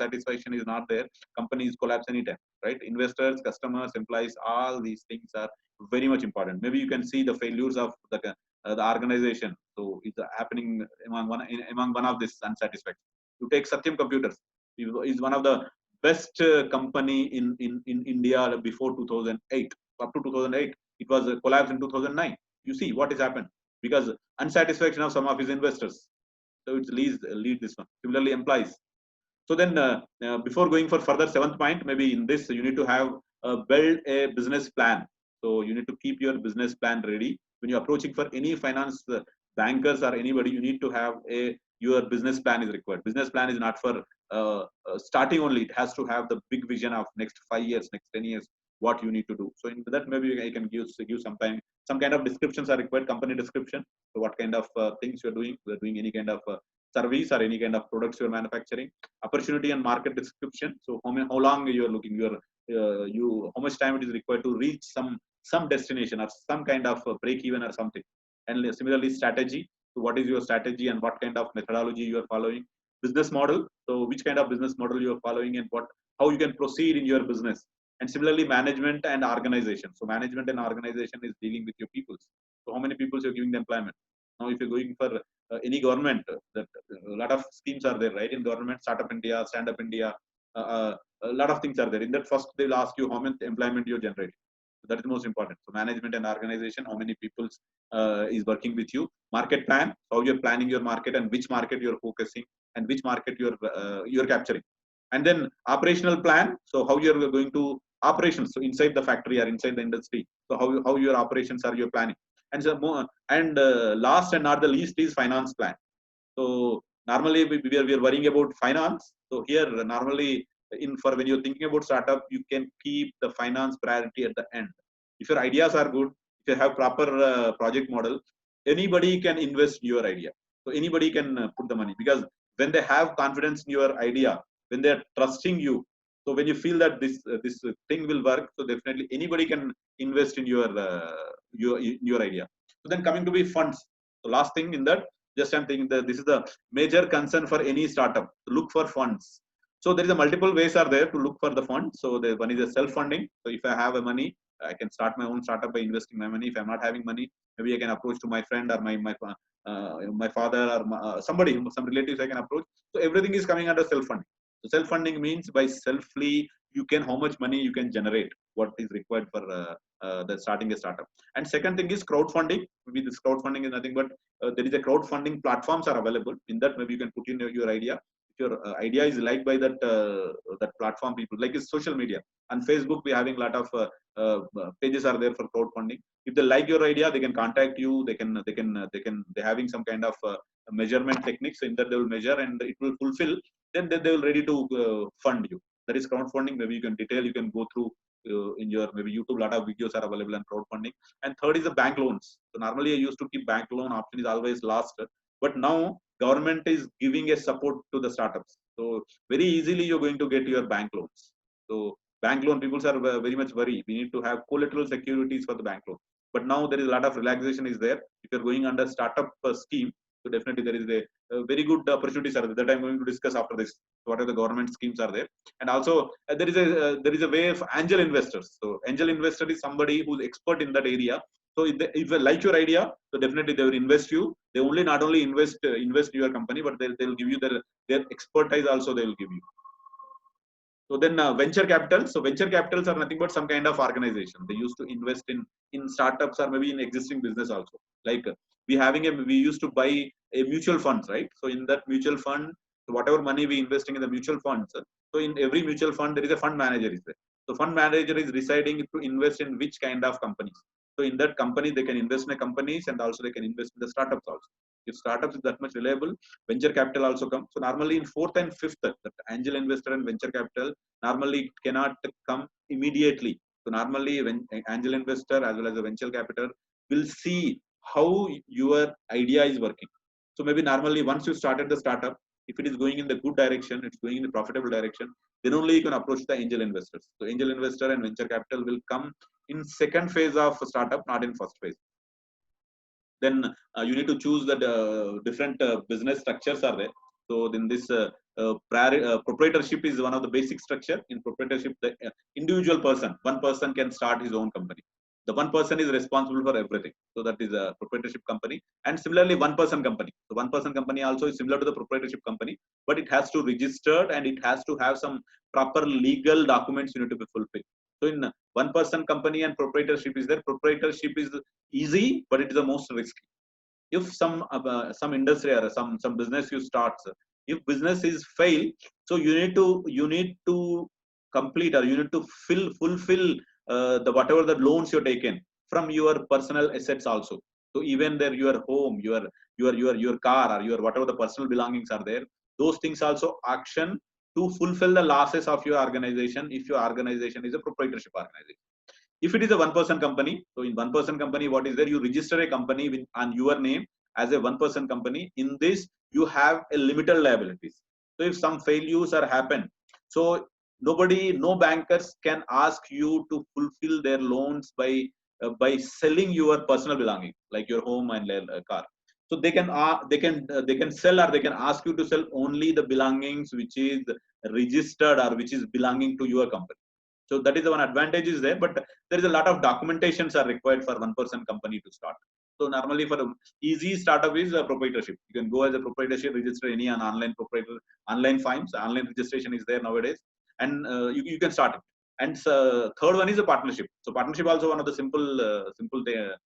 satisfaction is not there, companies collapse anytime, right? Investors, customers, employees, all these things are very much important. Maybe you can see the failures of the organization. So it's happening among one of this unsatisfaction. You take Satyam Computers. Is one of the best company in India before 2008. Up to 2008, it was collapsed in 2009. You see what has happened because unsatisfaction of some of his investors. So it's lead this one. Similarly, employees. So then, before going for further seventh point, maybe in this you need to have build a business plan. So you need to keep your business plan ready when you're approaching for any finance bankers or anybody. You need to have your business plan is required. Business plan is not for starting only. It has to have the big vision of next 5 years, next 10 years, what you need to do. So in that, maybe I can give some kind of descriptions are required, company description. So what kind of things you're doing? We're doing any kind of service or any kind of products you're manufacturing. Opportunity and market description. So how long you're looking, how much time it is required to reach some destination or some kind of break even or something. And similarly, strategy. So what is your strategy and what kind of methodology you are following? Business model. So which kind of business model you are following and how you can proceed in your business. And similarly, management and organization. So management and organization is dealing with your people. So how many people you're giving the employment? Now, if you're going for any government, that a lot of schemes are there, right? In government, Startup India, Stand Up India, a lot of things are there. In that, first they'll ask you how much employment you're generating. So that is the most important. So management and organization, how many people is working with you? Market plan, how you're planning your market and which market you're focusing and which market you're capturing. And then operational plan. So how you're going to operations. So inside the factory or inside the industry. So how your operations are you're planning. And so last and not the least is finance plan. So normally we are worrying about finance. So here normally when you're thinking about startup, you can keep the finance priority at the end. If your ideas are good, if you have proper project model, anybody can invest in your idea. So anybody can put the money because when they have confidence in your idea, when they're trusting you, so when you feel that this thing will work, so definitely anybody can invest in your idea. So then coming to be funds. So last thing in that, just I'm thinking that this is the major concern for any startup. Look for funds. So there is a multiple ways are there to look for the fund. So the one is a self-funding. So if I have a money, I can start my own startup by investing my money. If I'm not having money, maybe I can approach to my friend or my father or somebody, some relatives I can approach. So everything is coming under self-funding. So self-funding means by selfly how much money you can generate, what is required for the starting a startup. And second thing is crowdfunding. Maybe this crowdfunding is nothing but there is a crowdfunding platforms are available. In that maybe you can put in your idea. If your idea is liked by that platform people, like it's social media. On Facebook, we're having a lot of pages are there for crowdfunding. If they like your idea, they can contact you. They're having some kind of measurement techniques. So in that they will measure and it will fulfill. Then they will ready to fund you. That is crowdfunding. Maybe you can go through in your maybe YouTube. A lot of videos are available on crowdfunding. And third is the bank loans. So normally I used to keep bank loan option is always last, but now government is giving a support to the startups. So very easily you're going to get your bank loans. So bank loan people are very much worried. We need to have collateral securities for the bank loan. But now there is a lot of relaxation is there. If you're going under startup scheme, so definitely there is a very good opportunities are there that I'm going to discuss after this. So what are the government schemes are there? And also there is a way of angel investors. So angel investor is somebody who's expert in that area. So if they like your idea, so definitely they will invest you. They only not only invest in your company, but they'll give you their expertise also they will give you. So then venture capital. So venture capitals are nothing but some kind of organization. They used to invest in startups or maybe in existing business also. Like we used to buy a mutual funds, right? So in that mutual fund, so whatever money we investing in the mutual funds. So in every mutual fund, there is a fund manager is there. So fund manager is deciding to invest in which kind of companies. So in that company, they can invest in the companies and also they can invest in the startups also. If startups is that much reliable, venture capital also comes. So normally in fourth and fifth, that angel investor and venture capital, normally it cannot come immediately. So normally when angel investor as well as a venture capital will see how your idea is working. So maybe normally once you started the startup, if it is going in the good direction, it's going in the profitable direction, then only you can approach the angel investors. So angel investor and venture capital will come in second phase of startup, not in first phase. Then you need to choose that different business structures are there. So then this proprietorship is one of the basic structure. In proprietorship, the individual person, one person can start his own company. The one person is responsible for everything. So that is a proprietorship company. And similarly, one person company. The one person company also is similar to the proprietorship company, but it has to register and it has to have some proper legal documents you need to be fulfilled. So in one person company and proprietorship is there. Proprietorship is easy, but it is the most risky. If some industry or some business you start, if business is fail, so you need to complete or you need to fulfill the whatever the loans you're taken from your personal assets also. So even there your home, your car or your whatever the personal belongings are there, those things also action to fulfill the losses of your organization if your organization is a proprietorship organization. If it is a one-person company, so in one-person company, what is there? You register a company on your name as a one-person company. In this, you have a limited liabilities. So if some failures are happen, so no bankers can ask you to fulfill their loans by selling your personal belonging like your home and car. So they can sell or they can ask you to sell only the belongings which is registered or which is belonging to your company. So that is the one advantage is there, but there is a lot of documentations are required for one person company to start. So normally for the easy startup is a proprietorship. You can go as a proprietorship, register any an online online forms, online registration is there nowadays, and you can start it. And third one is a partnership. So partnership also one of the simple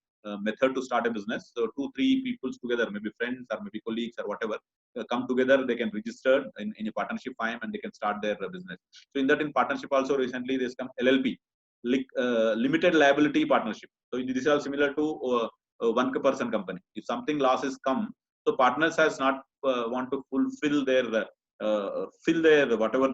method to start a business. So 2-3 people together, maybe friends or maybe colleagues or whatever, come together, they can register in a partnership firm and they can start their business. So in that in partnership also recently there's come LLP, limited liability partnership. So this is all similar to one person company. If something losses come, so partners has not want to fulfill their fill their whatever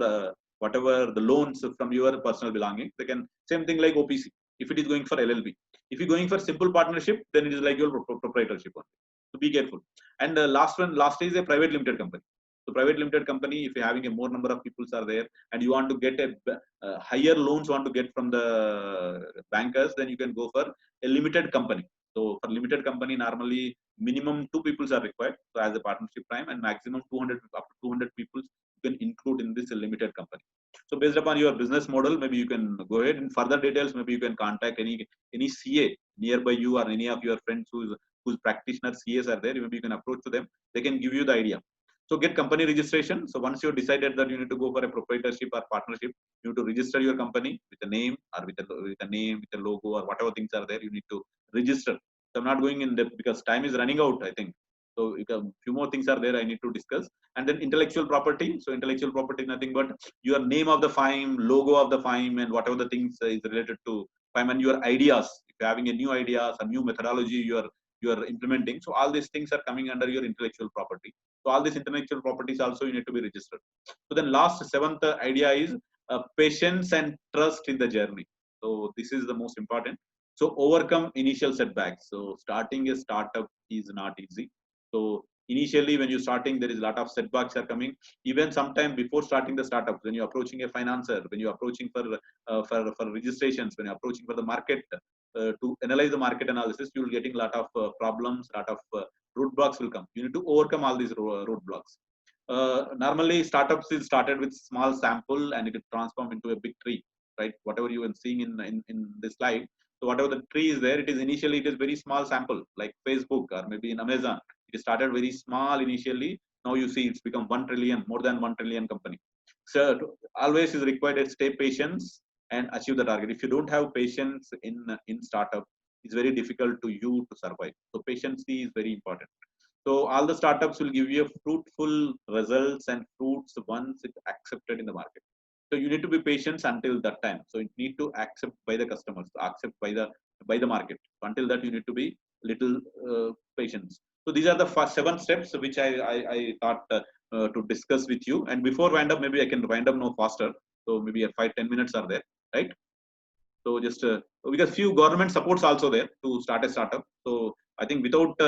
the loans from your personal belonging. They can same thing like OPC. If it is going for LLP, if you're going for simple partnership, then it is like your proprietorship only. So be careful. And last is a private limited company. So private limited company, if you're having a more number of people are there and you want to get a higher loans want to get from the bankers, then you can go for a limited company. So for limited company, normally minimum 2 people are required. So as a partnership prime and maximum 200 up to 200 people you can include in this limited company. So based upon your business model, maybe you can go ahead in further details. Maybe you can contact any CA nearby you or any of your friends whose practitioner CAs are there. Maybe you can approach to them. They can give you the idea. So get company registration. So once you decided that you need to go for a proprietorship or partnership, you need to register your company with a name or with a name, with a logo or whatever things are there. You need to register. So I'm not going in depth because time is running out, I think. So a few more things are there I need to discuss. And then intellectual property. So intellectual property is nothing but your name of the firm, logo of the firm, and whatever the things is related to firm and your ideas. If you're having a new ideas, a new methodology you are implementing. So all these things are coming under your intellectual property. So all these intellectual properties also you need to be registered. So then last 7th idea is patience and trust in the journey. So this is the most important. So overcome initial setbacks. So starting a startup is not easy. So initially when you're starting, there is a lot of setbacks are coming. Even sometime before starting the startup, when you're approaching a financer, when you're approaching for registrations, when you're approaching for the market, to analyze the market analysis, you will getting a lot of problems, lot of roadblocks will come. You need to overcome all these roadblocks. Normally startups is started with small sample and it will transform into a big tree, right? Whatever you are seeing in this slide. So whatever the tree is there, it is initially it is very small sample like Facebook or maybe in Amazon. It started very small initially. Now you see it's become 1 trillion, more than 1 trillion company. So always is required to stay patient and achieve the target. If you don't have patience in startup, it's very difficult to you to survive. So patience is very important. So all the startups will give you fruitful results and fruits once it's accepted in the market. So you need to be patient until that time. So it need to accept by the customers, accept by the by the market. Until that, you need to be little patient. So these are the first 7 steps which I thought to discuss with you. And before wind up, maybe I can wind up no faster. So maybe 5-10 minutes are there, right? So just because few government supports also there to start a startup. So I think without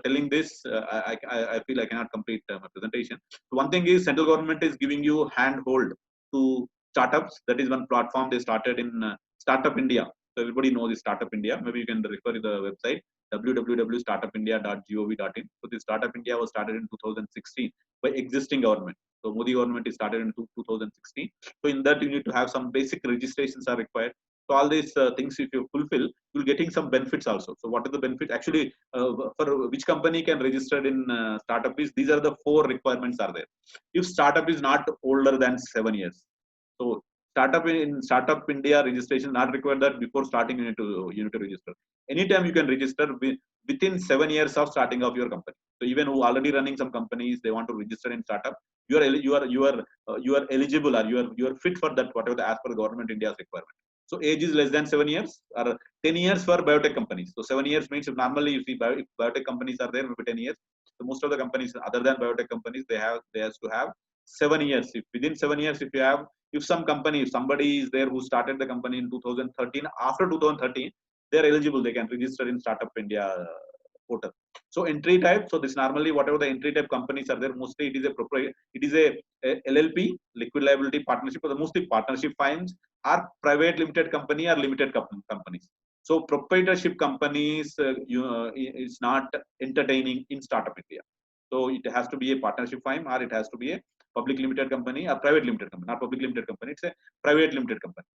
telling this, I feel I cannot complete my presentation. So one thing is central government is giving you handhold to startups. That is one platform they started in Startup India. So everybody knows the Startup India. Maybe you can refer to the website www.startupindia.gov.in. So this Startup India was started in 2016 by existing government. So Modi government is started in 2016. So in that you need to have some basic registrations are required. So all these things, if you fulfill, you're getting some benefits also. So what are the benefits? Actually, for which company can register in startup is, these are the 4 requirements are there. If startup is not older than 7 years. So startup in Startup India registration not required that before starting you need to register. Anytime you can register within 7 years of starting of your company. So even who already running some companies, they want to register in startup, you are eligible, or you are fit for that, whatever as per government India's requirement. So age is less than 7 years, or 10 years for biotech companies. So 7 years means, if normally you see if biotech companies are there, maybe 10 years. So most of the companies other than biotech companies, they have to have 7 years. If within 7 years, if some company, if somebody is there who started the company in 2013, after 2013, they are eligible. They can register in Startup India portal. So entry type. So this normally whatever the entry type companies are there, mostly it is a proprietary. It is a LLP, liquid liability partnership, or the mostly partnership firms are private limited company or limited companies. So proprietorship companies is not entertaining in Startup India. So it has to be a partnership firm, or it has to be a public limited company or private limited company. Not public limited company, it's a private limited company.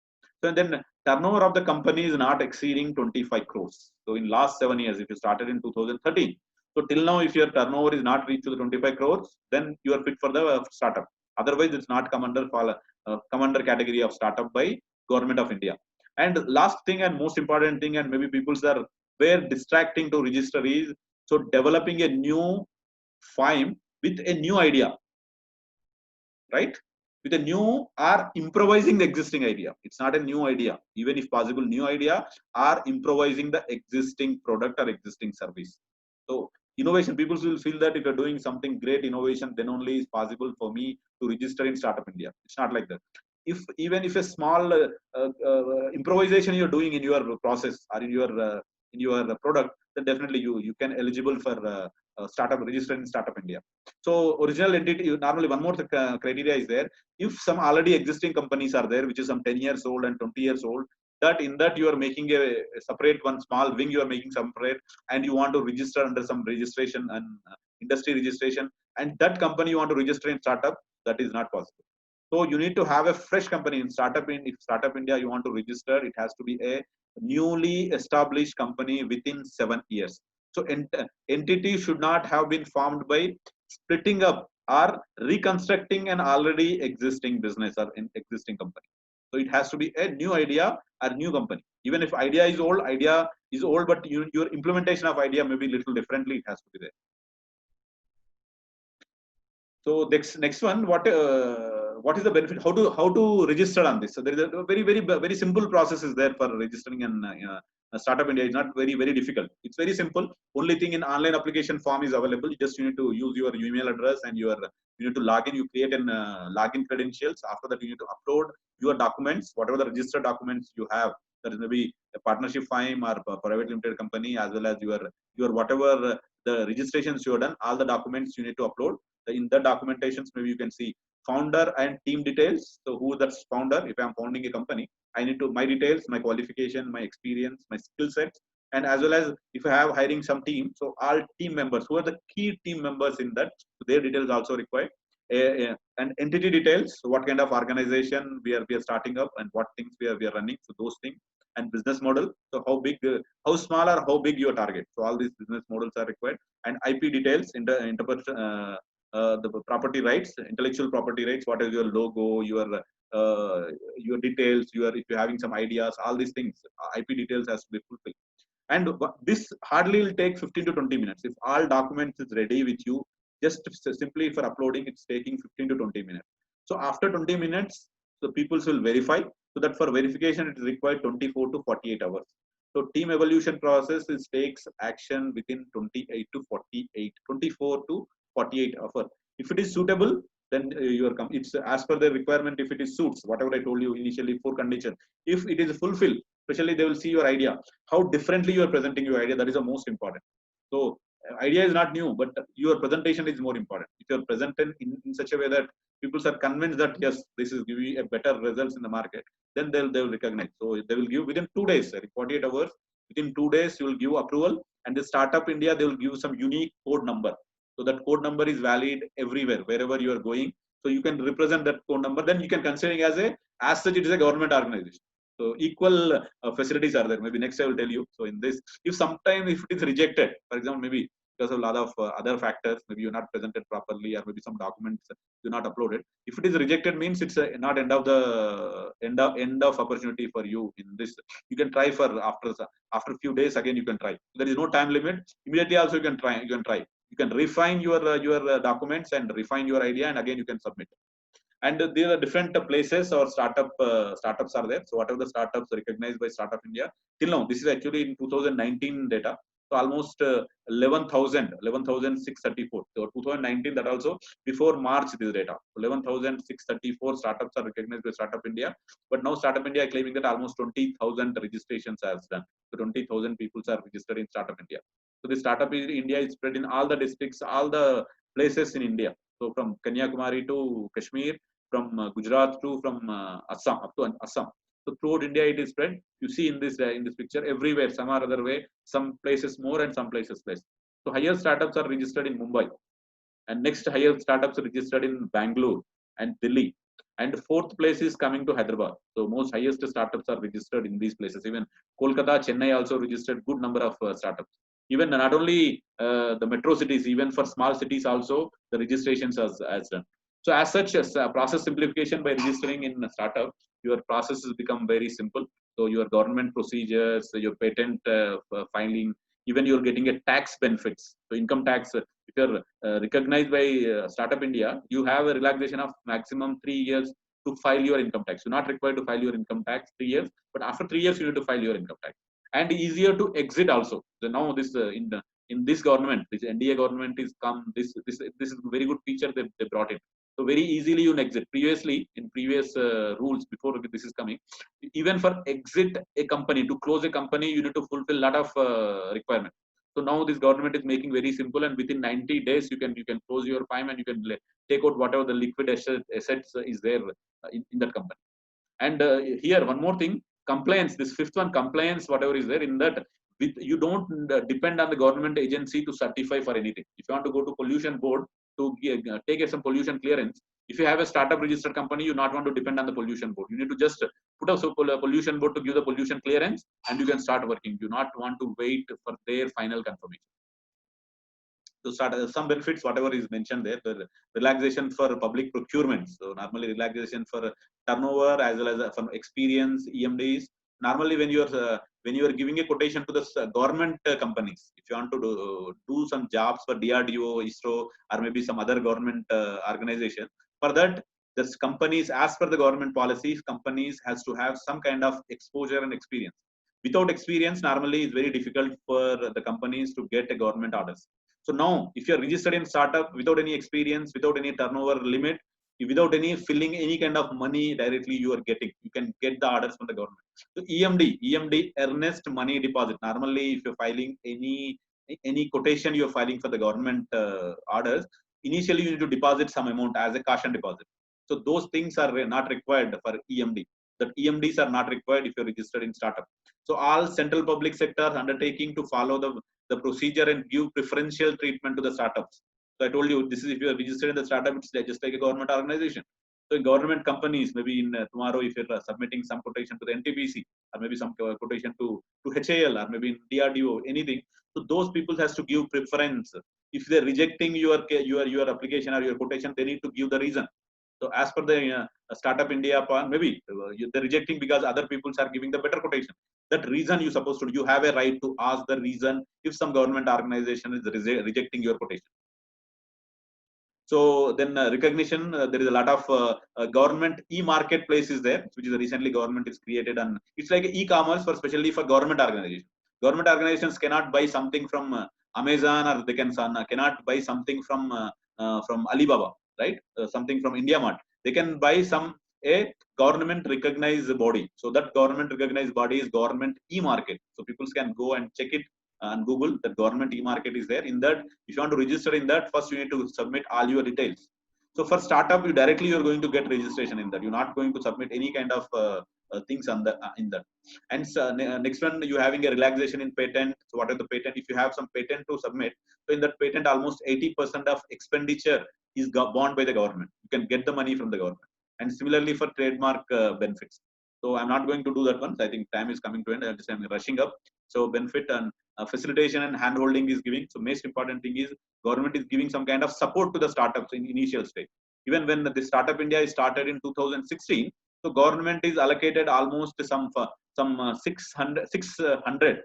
So then turnover of the company is not exceeding 25 crores. So in last 7 years, if you started in 2013, so till now, if your turnover is not reached to the 25 crores, then you are fit for the startup. Otherwise, it's not come under category of startup by Government of India. And last thing and most important thing, and maybe people are very distracting to register, is so developing a new firm with a new idea, right? With a new or improvising the existing idea. It's not a new idea, even if possible, new idea or improvising the existing product or existing service. So innovation, people will feel that if you're doing something great innovation, then only is possible for me to register in Startup India. It's not like that. Even if a small improvisation you're doing in your process or in your product, then definitely you can eligible for startup, register in Startup India. So original entity, normally one more criteria is there. If some already existing companies are there, which is some 10 years old and 20 years old, that in that you are making a separate one small wing, you are making separate, and you want to register under some registration and industry registration, and that company you want to register in startup, that is not possible. So you need to have a fresh company in Startup. If Startup India you want to register, it has to be a newly established company within 7 years. So entity should not have been formed by splitting up or reconstructing an already existing business or an existing company. So it has to be a new idea or new company. Even if idea is old, but your implementation of idea may be little differently. It has to be there. So next one, what is the benefit? How to register on this? So there is a very simple process is there for registering in Startup India. It's not very difficult. It's very simple. Only thing, in online application form is available. You need to use your email address and you need to log in. You create an login credentials. After that, you need to upload your documents, whatever the registered documents you have. That is maybe a partnership firm or a private limited company, as well as your whatever the registrations you have done. All the documents you need to upload. In the documentations, maybe you can see founder and team details. So who that's founder? If I'm founding a company, I need to my details, my qualification, my experience, my skill sets, and as well as if I have hiring some team, so all team members, who are the key team members in that, so their details also required. And entity details, so what kind of organization we are starting up and what things we are running, so those things. And business model, so how big, how small or how big your target. So all these business models are required. And IP details, the property rights, intellectual property rights. What is your logo, your details, if you're having some ideas, all these things, IP details has to be fulfilled. And this hardly will take 15 to 20 minutes. If all documents is ready with you, just simply for uploading, it's taking 15 to 20 minutes. So after 20 minutes, the people will verify. So that for verification, it is required 24 to 48 hours. So team evolution process is takes action within 28 to 48, 24 to 48 hours. If it is suitable, then it's as per the requirement. If it is suits, whatever I told you initially, 4 conditions. If it is fulfilled, especially they will see your idea, how differently you are presenting your idea. That is the most important. So idea is not new, but your presentation is more important. If you are presented in such a way that people are convinced that yes, this is giving a better results in the market, then they will recognize. So they will give within 2 days, 48 hours. Within 2 days, you will give approval, and the startup India, they will give some unique code number. So that code number is valid everywhere, wherever you are going. So you can represent that code number. Then you can consider it as such, it is a government organization. So equal facilities are there. Maybe next I will tell you. So in this, if it is rejected, for example, maybe because of a lot of other factors, maybe you're not presented properly, or maybe some documents you're not uploaded. If it is rejected, means it's not end of opportunity for you in this. You can try for after a few days again. You can try. There is no time limit. Immediately also you can try. You can refine your documents and refine your idea, and again you can submit. And there are different places or startups are there. So whatever the startups recognized by Startup India till now, this is actually in 2019 data. So almost 11,634. So 2019, that also before March this data. 11,634 startups are recognized by Startup India. But now Startup India is claiming that almost 20,000 registrations has done. So 20,000 people are registered in Startup India. So the Startup India is spread in all the districts, all the places in India. So from Kanyakumari to Kashmir, from Gujarat to from Assam up to Assam. So throughout India it is spread. You see in this picture everywhere, some or other way, some places more and some places less. So higher startups are registered in Mumbai, and next higher startups are registered in Bangalore and Delhi, and fourth place is coming to Hyderabad. So most highest startups are registered in these places. Even Kolkata, Chennai also registered good number of startups. Even not only the metro cities, even for small cities also the registrations as done. So as such, as process simplification by registering in a startup, your processes become very simple. So your government procedures, your patent filing, even you're getting a tax benefits. So income tax, if you're recognized by Startup India, you have a relaxation of maximum 3 years to file your income tax. You're not required to file your income tax 3 years, but after 3 years you need to file your income tax. And easier to exit also. So now this in this government, this NDA government is come. This is a very good feature they brought in. So very easily you can exit. Previously, in previous rules before this is coming, even for exit a company, to close a company, you need to fulfill a lot of requirements. So now this government is making very simple, and within 90 days you can close your PIM and you can take out whatever the liquid assets is there in that company. And here one more thing, compliance. This fifth one, compliance, whatever is there in that. You don't depend on the government agency to certify for anything. If you want to go to pollution board to take some pollution clearance, if you have a startup registered company, you not want to depend on the pollution board. You need to just put a pollution board to give the pollution clearance, and you can start working. You not want to wait for their final confirmation. To start some benefits, whatever is mentioned there, the relaxation for public procurement. So normally relaxation for turnover as well as from experience, EMDs. Normally when you are giving a quotation to the government companies, if you want to do some jobs for DRDO, ISRO, or maybe some other government organization, for that the companies, as per the government policies, companies has to have some kind of exposure and experience. Without experience, normally it's very difficult for the companies to get a government orders. So now, if you are registered in startup without any experience, without any turnover limit, without any filling any kind of money directly, you can get the orders from the government. So EMD, earnest money deposit. Normally, if you're filing any quotation, you're filing for the government orders. Initially, you need to deposit some amount as a caution deposit. So those things are not required for EMD. That EMDs are not required if you're registered in startup. So all central public sector undertaking to follow the procedure and give preferential treatment to the startups. So I told you, this is if you are registered in the startup, it's just like a government organization. So in government companies, maybe in tomorrow, if you're submitting some quotation to the NTPC, or maybe some quotation to HAL, or maybe in DRDO, anything, so those people has to give preference. If they're rejecting your application or your quotation, they need to give the reason. So as per the Startup India, maybe they're rejecting because other people are giving the better quotation. That reason you have a right to ask the reason if some government organization is rejecting your quotation. So then recognition, there is a lot of government e-marketplace is there, which is recently government is created, and it's like e-commerce for especially for government organizations. Government organizations cannot buy something from Amazon, or they cannot buy something from Alibaba, right? Something from India Mart. They can buy a government recognized body. So that government recognized body is government e-market. So people can go and check it on Google. That government e-market is there. In that, if you want to register in that, first you need to submit all your details. So for startup, you are going to get registration in that. You're not going to submit any kind of things on the in that. And next one, you having a relaxation in patent. So what are the patent? If you have some patent to submit, so in that patent, almost 80% of expenditure is borne by the government. You can get the money from the government. And similarly for trademark benefits. So I'm not going to do that one. I think time is coming to end. I'm rushing up. So benefit and facilitation and handholding is giving. So most important thing is government is giving some kind of support to the startups in initial stage. Even when the Startup India is started in 2016, so government is allocated almost some 600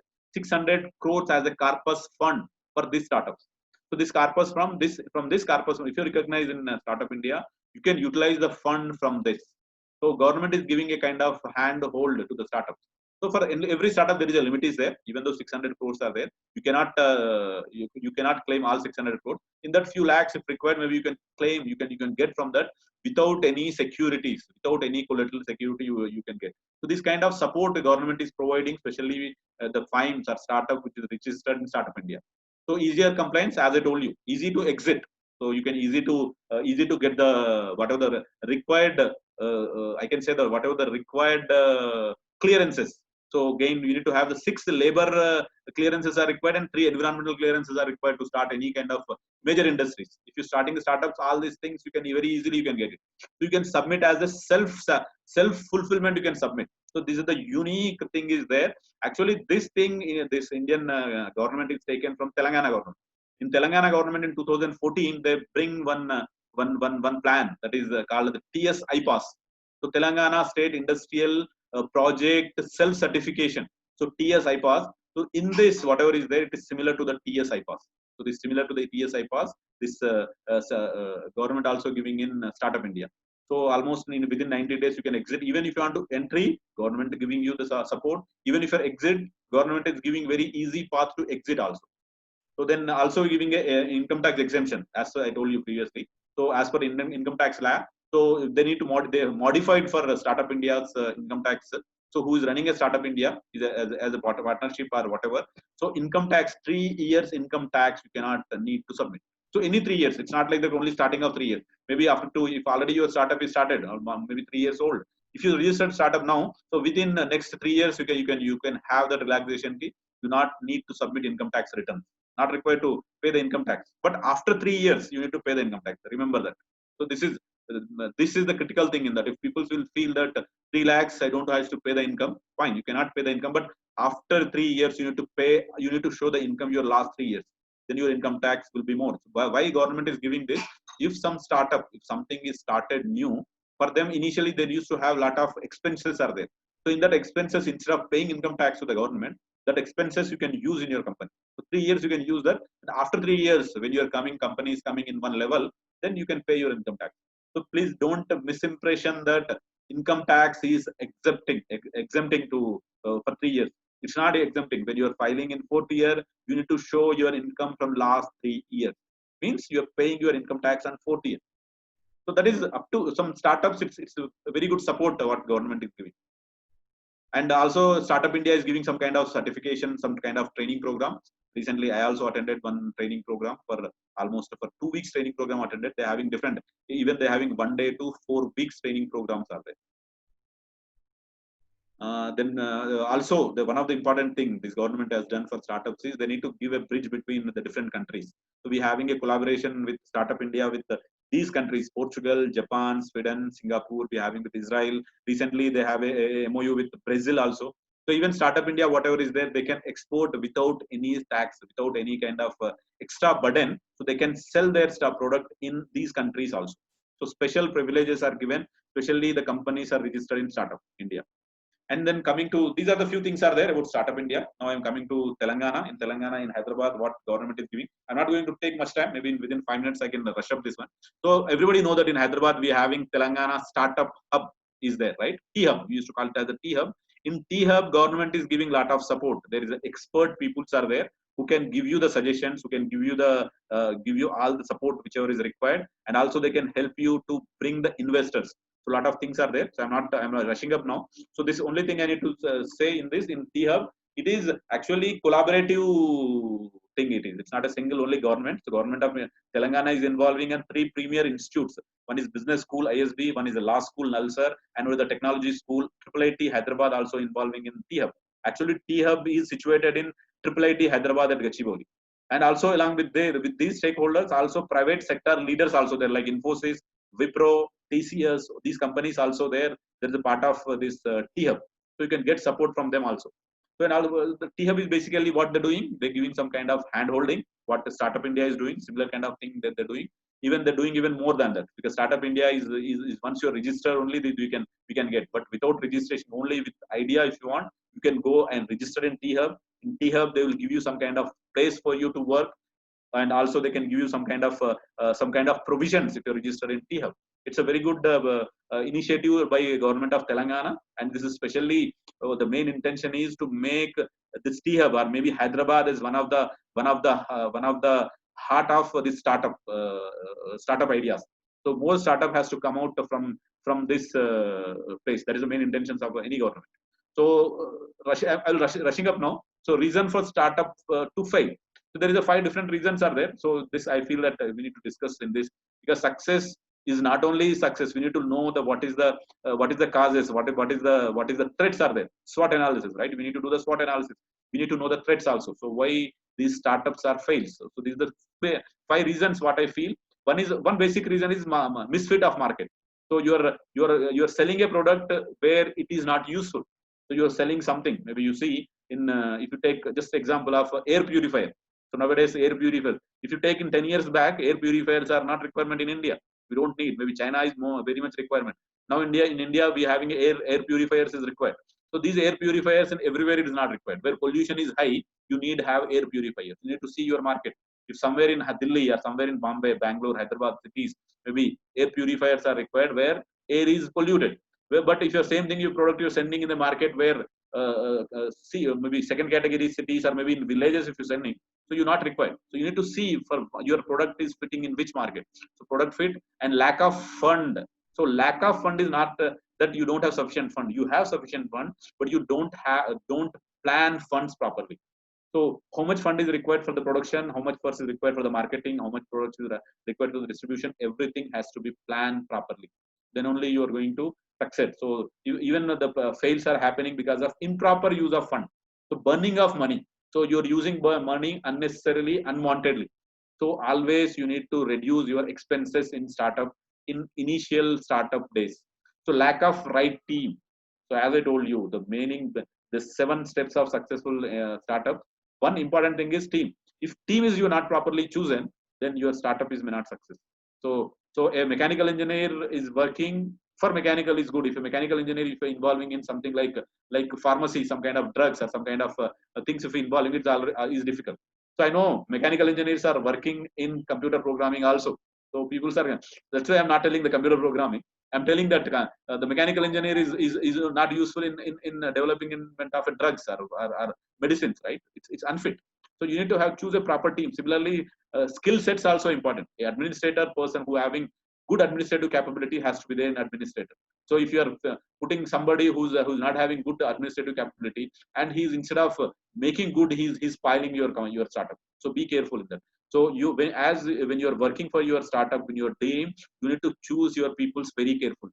crores as a corpus fund for these startups. So this corpus from this corpus, if you recognize in Startup India, you can utilize the fund from this. So government is giving a kind of hand hold to the startups. So for every startup, there is a limit is there. Even though 600 crores are there, you cannot you cannot claim all 600 crores. In that few lakhs, if required, maybe you can claim. You can get from that without any securities, without any collateral security. You can get. So this kind of support the government is providing, especially the FIMEs or startup which is registered in Startup India. So easier compliance, as I told you, easy to exit. So you can easy to get the whatever the required. I can say the whatever the required clearances. So again, you need to have the 6 labor clearances are required and 3 environmental clearances are required to start any kind of major industries. If you're starting the startups, all these things you can very easily get it. So you can submit as a self fulfillment. You can submit. So this is the unique thing is there. Actually, this thing, this Indian government is taken from Telangana government. In Telangana government in 2014, they bring one plan that is called the TS IPAS. So Telangana State Industrial Project Self Certification. So TS IPAS. So in this, whatever is there, it is similar to the TS IPAS. So this is similar to the TS IPAS. This government also giving in Startup India. So almost within 90 days you can exit. Even if you want to entry, government giving you the support. Even if you exit, government is giving very easy path to exit also. So then also giving a income tax exemption, as I told you previously. So as per income tax law, so they need to they modified for Startup India's income tax. So who is running a Startup India is as a partnership or whatever. So income tax, 3 years income tax you cannot need to submit. So any 3 years, it's not like that only starting of 3 years. Maybe after 2, if already your startup is started, or maybe 3 years old. If you register startup now, so within the next 3 years you can have that relaxation fee. Do not need to submit income tax returns. Not required to pay the income tax. But after 3 years, you need to pay the income tax. Remember that. So this is the critical thing in that. If people will feel that 3 lakhs, I don't have to pay the income, fine, you cannot pay the income. But after 3 years, you need to pay. You need to show the income your last 3 years. Then your income tax will be more. So why government is giving this? If some startup, if something is started new, for them initially they used to have a lot of expenses are there. So in that expenses, instead of paying income tax to the government, that expenses you can use in your company. So 3 years you can use that. And after 3 years, when your company is coming in one level, then you can pay your income tax. So please don't misimpression that income tax is exempting to for 3 years. It's not exempting. When you are filing in 4th year, you need to show your income from last 3 years. Means you are paying your income tax on 4th year. So that is up to some startups. It's a very good support what government is giving. And also Startup India is giving some kind of certification, some kind of training program. Recently, I also attended one training program for 2 weeks training program attended. They're having different, even they're having 1 day to 4 weeks training programs are there. Also, one of the important thing this government has done for startups is they need to give a bridge between the different countries. So we having a collaboration with Startup India with these countries: Portugal, Japan, Sweden, Singapore. We having with Israel. Recently, they have a MOU with Brazil also. So even Startup India, whatever is there, they can export without any tax, without any kind of extra burden. So they can sell their product in these countries also. So special privileges are given, especially the companies are registered in Startup India. And then coming to, these are the few things are there about Startup India. Now I'm coming to Telangana. In Telangana, in Hyderabad, what government is giving. I'm not going to take much time. Maybe within 5 minutes I can rush up this one. So everybody know that in Hyderabad we are having Telangana Startup Hub is there, right? T-Hub. We used to call it as the T-Hub. In T-Hub, government is giving lot of support. There is expert peoples are there who can give you the suggestions, who can give you the give you all the support whichever is required, and also they can help you to bring the investors. So a lot of things are there. So I'm not rushing up now. So this only thing I need to say in this, in T-Hub, it is actually collaborative thing. It is. It's not a single only government. The government of Telangana is involving in 3 premier institutes. One is business school, ISB. One is a law school, Nalsar, and with the technology school, IIIT Hyderabad also involving in T-Hub. Actually, T-Hub is situated in IIIT Hyderabad at Gachibowli. And also along with these stakeholders, also private sector leaders also there, like Infosys, Wipro, TCS, these companies also there. There is a part of this T-Hub. So you can get support from them also. So the T-Hub is basically what they're doing. They're giving some kind of hand holding, what the Startup India is doing, similar kind of thing that they're doing. Even they're doing even more than that, because Startup India is once you register only we can get, but without registration, only with idea, if you want, you can go and register in T-Hub. In T-Hub, they will give you some kind of place for you to work, and also they can give you some kind of provisions if you register in T-Hub. It's a very good initiative by government of Telangana, and this is especially the main intention is to make this T-Hub, or maybe Hyderabad, is one of the heart of this startup ideas. So more startup has to come out from this place. That is the main intentions of any government. So I'll rushing up now. So reason for startup to fail. So there is a 5 different reasons are there. So this I feel that we need to discuss in this, because success is not only success. We need to know what is the causes, what is the threats are there. SWOT analysis, right? We need to do the SWOT analysis. We need to know the threats also. So why these startups are fails. So these are the 5 reasons what I feel. One basic reason is misfit of market. So you're selling a product where it is not useful. So you're selling something. Maybe you see in if you take just example of air purifier. So nowadays air purifier. If you take in 10 years back, air purifiers are not requirement in India. We don't need. Maybe China is very much requirement. Now in India we having air purifiers is required. So these air purifiers, and everywhere it is not required. Where pollution is high, you need have air purifiers. You need to see your market. If somewhere in Delhi or somewhere in Bombay, Bangalore, Hyderabad cities, maybe air purifiers are required where air is polluted. But if you're same thing, your product you're sending in the market where maybe second category cities or maybe in villages, if you're sending, so you're not required. So you need to see for your product is fitting in which market. So product fit and lack of fund. So lack of fund is not that you don't have sufficient fund. You have sufficient fund, but you don't plan funds properly. So how much fund is required for the production? How much first is required for the marketing? How much products is required for the distribution? Everything has to be planned properly. Then only you are going to succeed. So even the fails are happening because of improper use of fund. So burning of money. So you're using money unnecessarily, unwantedly. So always you need to reduce your expenses in startup, in initial startup days. So lack of right team. So as I told you, the 7 steps of successful startup. One important thing is team. If team is you not properly chosen, then your startup may not success. So a mechanical engineer is working for mechanical is good. If a mechanical engineer, if you're involving in something like pharmacy, some kind of drugs or some kind of things, if you're involving, it's is difficult. So I know mechanical engineers are working in computer programming also. So people are, that's why I'm not telling the computer programming. I'm telling that the mechanical engineer is not useful in developing invent of drugs or medicines, right? It's unfit. So you need to choose a proper team. Similarly, skill sets also important. A administrator person who having good administrative capability has to be there in administrator. So if you are putting somebody who's not having good administrative capability, and he's instead of making good, he's spoiling your startup. So be careful in that. So when you're working for your startup, in your team, you need to choose your peoples very carefully.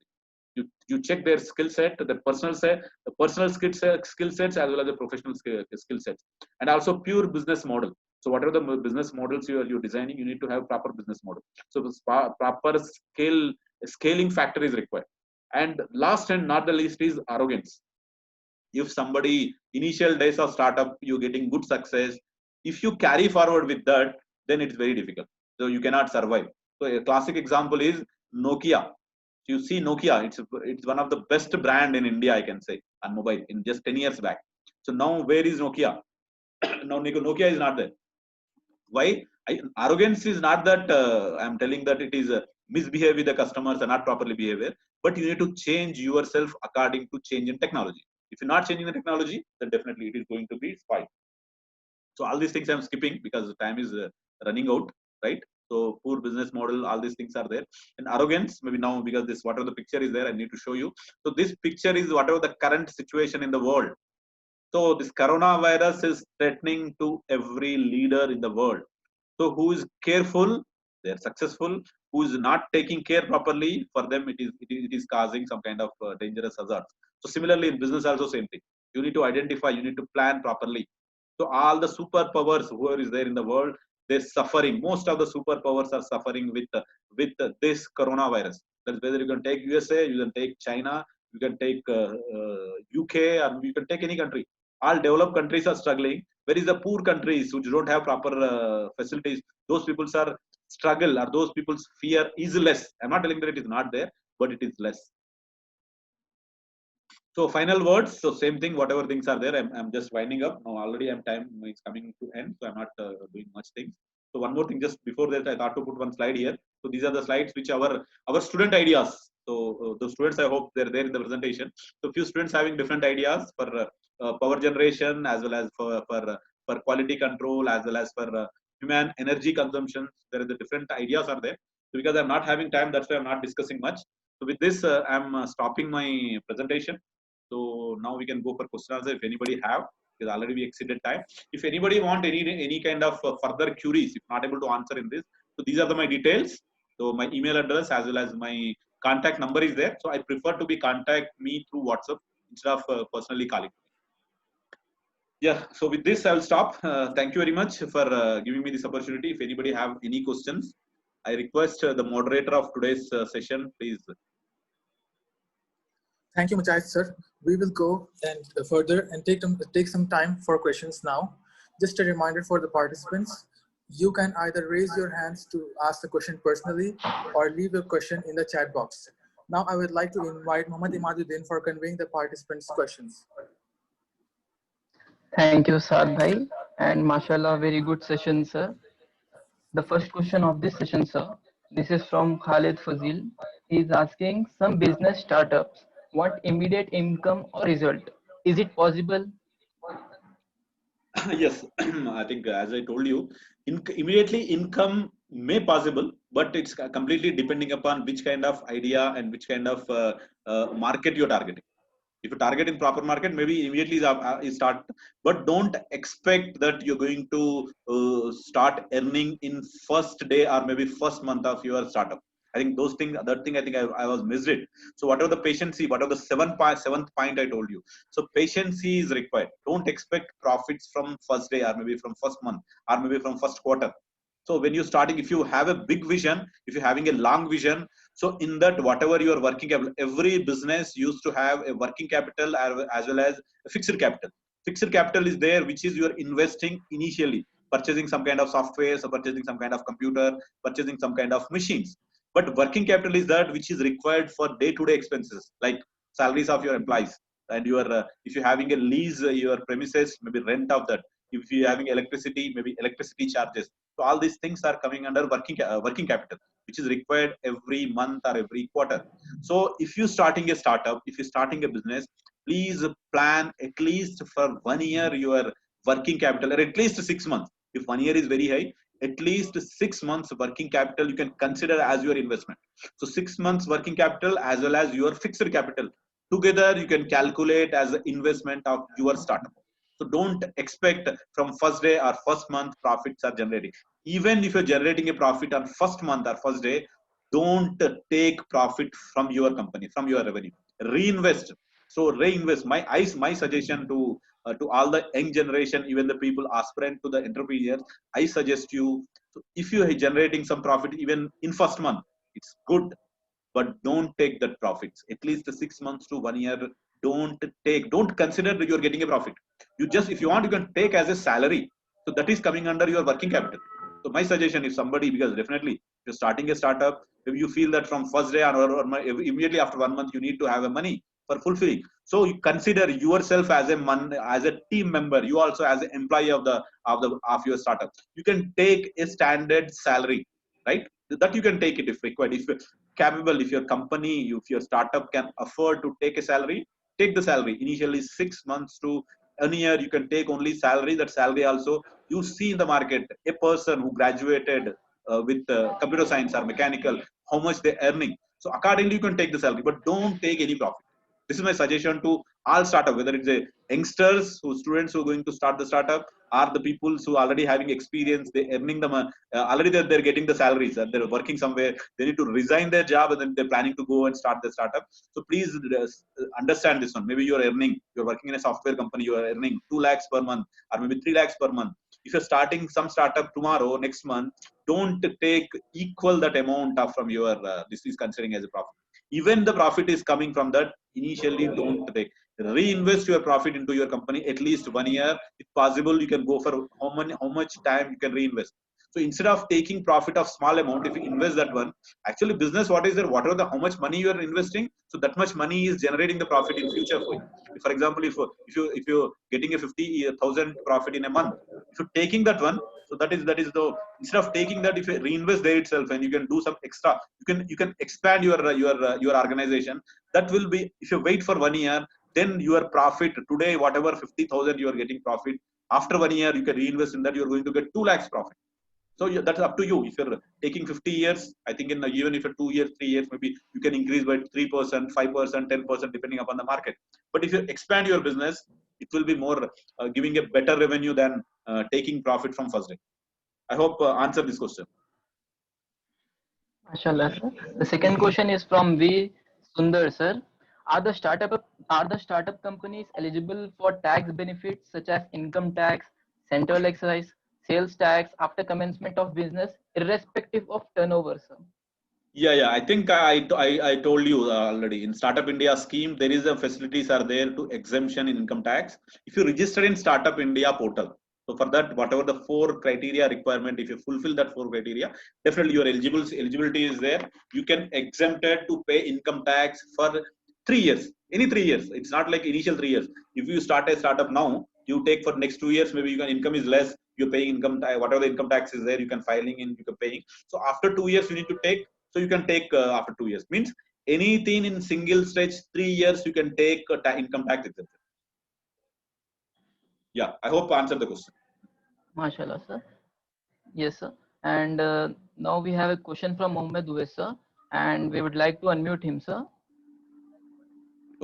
You check their skill set, the personal skill sets as well as the professional skill sets, and also pure business model. So whatever the business models you're designing, you need to have proper business model. So the proper scaling factor is required. And last and not the least is arrogance. If somebody initial days of startup, you're getting good success, if you carry forward with that, then it's very difficult. So you cannot survive. So a classic example is Nokia. You see Nokia, it's one of the best brand in India, I can say. and mobile in just 10 years back. So now where is Nokia? Now Nokia is not there. Why? Arrogance is not that I'm telling that it is misbehave with the customers and not properly behavior, but you need to change yourself according to change in technology. If you're not changing the technology, then definitely it is going to be spoiled. So all these things I'm skipping because the time is running out, right? So poor business model, all these things are there. And arrogance, maybe now because this whatever the picture is there, I need to show you. So this picture is whatever the current situation in the world. So this coronavirus is threatening to every leader in the world. So who is careful, they are successful. Who is not taking care properly, for them it is causing some kind of dangerous hazards. So similarly in business also same thing. You need to identify, you need to plan properly. So all the superpowers, whoever is there in the world, they're suffering. Most of the superpowers are suffering with this coronavirus. That's whether you can take USA, you can take China, you can take UK, or you can take any country. All developed countries are struggling. Where is the poor countries which don't have proper facilities? Those people are struggle, or those people's fear is less. I'm not telling that it is not there, but it is less. So final words. So same thing, whatever things are there, I'm just winding up. Now already time is coming to end, so I'm not doing much things. So one more thing, just before that, I thought to put one slide here. So these are the slides which our student ideas. So the students, I hope they're there in the presentation. So few students having different ideas for power generation, as well as for quality control, as well as for human energy consumption. There are the different ideas are there. So because I'm not having time, that's why I'm not discussing much. So with this, I'm stopping my presentation. So now we can go for question answer if anybody have, because already we exceeded time. If anybody want any kind of further queries, if not able to answer in this, so these are my details. So my email address as well as my contact number is there. So I prefer to be contact me through WhatsApp instead of personally calling. Yeah. So with this, I will stop. Thank you very much for giving me this opportunity. If anybody have any questions, I request the moderator of today's session, please. Thank you, Mujahid sir. We will go and further and take some time for questions now. Just a reminder for the participants, you can either raise your hands to ask the question personally or leave your question in the chat box. Now I would like to invite Muhammad Imaduddin for conveying the participants' questions. Thank you, Saad Bhai. And mashallah, very good session, sir. The first question of this session, sir, this is from Khalid Fazil. He is asking, some business startups want immediate income or result. Is it possible? Yes, I think as I told you, immediately income may possible, but it's completely depending upon which kind of idea and which kind of market you're targeting. If you target in proper market, maybe immediately is start, but don't expect that you're going to start earning in first day or maybe first month of your startup. I think those things, that thing I think I was misread. So whatever the patience, whatever the seventh point I told you. So patience is required. Don't expect profits from first day or maybe from first month or maybe from first quarter. So when you're starting, if you have a big vision, if you're having a long vision, so in that whatever your working capital, every business used to have a working capital as well as a fixed capital. Fixed capital is there, which is you're investing initially, purchasing some kind of software, so purchasing some kind of computer, purchasing some kind of machines. But working capital is that which is required for day-to-day expenses, like salaries of your employees, and your if you're having a lease your premises, maybe rent of that. If you're having electricity, maybe electricity charges. So all these things are coming under working capital, which is required every month or every quarter. So if you're starting a startup, if you're starting a business, please plan at least for 1 year your working capital, or at least 6 months. If 1 year is very high, at least 6 months working capital you can consider as your investment. So 6 months working capital as well as your fixed capital together you can calculate as an investment of your startup. So don't expect from first day or first month profits are generating. Even if you're generating a profit on first month or first day, don't take profit from your company, from your revenue. Reinvest. So reinvest. My suggestion to all the young generation, even the people aspirant to the entrepreneurs, I suggest you, if you are generating some profit even in first month, it's good, but don't take that profits. At least 6 months to 1 year, don't consider that you're getting a profit. You just, if you want, you can take as a salary. So that is coming under your working capital. So my suggestion, if somebody, because definitely if you're starting a startup, if you feel that from first day or immediately after 1 month you need to have a money, for fulfilling. So you consider yourself as as a team member. You also as an employee of your startup. You can take a standard salary, right? That you can take it if required. If you're capable, if your company, if your startup can afford to take a salary, take the salary. Initially 6 months to a year, you can take only salary. That salary also you see in the market a person who graduated with computer science or mechanical, how much they're earning. So accordingly, you can take the salary, but don't take any profit. This is my suggestion to all startup, whether it's a youngsters who students who are going to start the startup, or the people who already having experience, they earning them already they're getting the salaries, they're working somewhere, they need to resign their job and then they're planning to go and start the startup. So please understand this one. Maybe you're earning, you're working in a software company, you are earning 2 lakhs per month or maybe 3 lakhs per month. If you're starting some startup tomorrow, next month, don't take equal that amount of from your this is considering as a profit. Even the profit is coming from that, initially don't take. Reinvest your profit into your company at least 1 year. If possible, you can go for how much time you can reinvest. So instead of taking profit of small amount, if you invest that one, actually business, what is there, whatever the how much money you are investing, so that much money is generating the profit in future for you. For example, if you're getting a 50,000 profit in a month, if you're taking that one, so that is the, instead of taking that, if you reinvest there itself and you can do some extra, you can expand your organization. That will be, if you wait for 1 year, then your profit today, whatever 50,000 you are getting profit, after 1 year you can reinvest in that, you are going to get 2 lakhs profit. So that's up to you. If you're taking 50 years, I think in even if you're 2 years, 3 years, maybe you can increase by 3%, 5%, 10%, depending upon the market. But if you expand your business, it will be more giving a better revenue than taking profit from first day. I hope answer this question. Mashallah, sir. The second question is from V. Sundar, sir. Are the startup companies eligible for tax benefits such as income tax, central excise, sales tax after commencement of business, irrespective of turnover, sir? Yeah. I think I told you already. In Startup India scheme, there is a facilities are there to exemption in income tax. If you register in Startup India portal, so for that, whatever the 4 criteria requirement, if you fulfill that 4 criteria, definitely your eligibility is there. You can exempted to pay income tax for 3 years, any 3 years. It's not like initial 3 years. If you start a startup now, you take for next 2 years, maybe your income is less. You're paying income tax, whatever the income tax is there, you can filing in, you can paying. So after 2 years, you need to take. So you can take after 2 years. Means anything in single stage 3 years you can take income tax exemption. Yeah, I hope I answered the question. Mashallah, sir. Yes, sir. And now we have a question from Mohammed Uwais, sir, and we would like to unmute him, sir.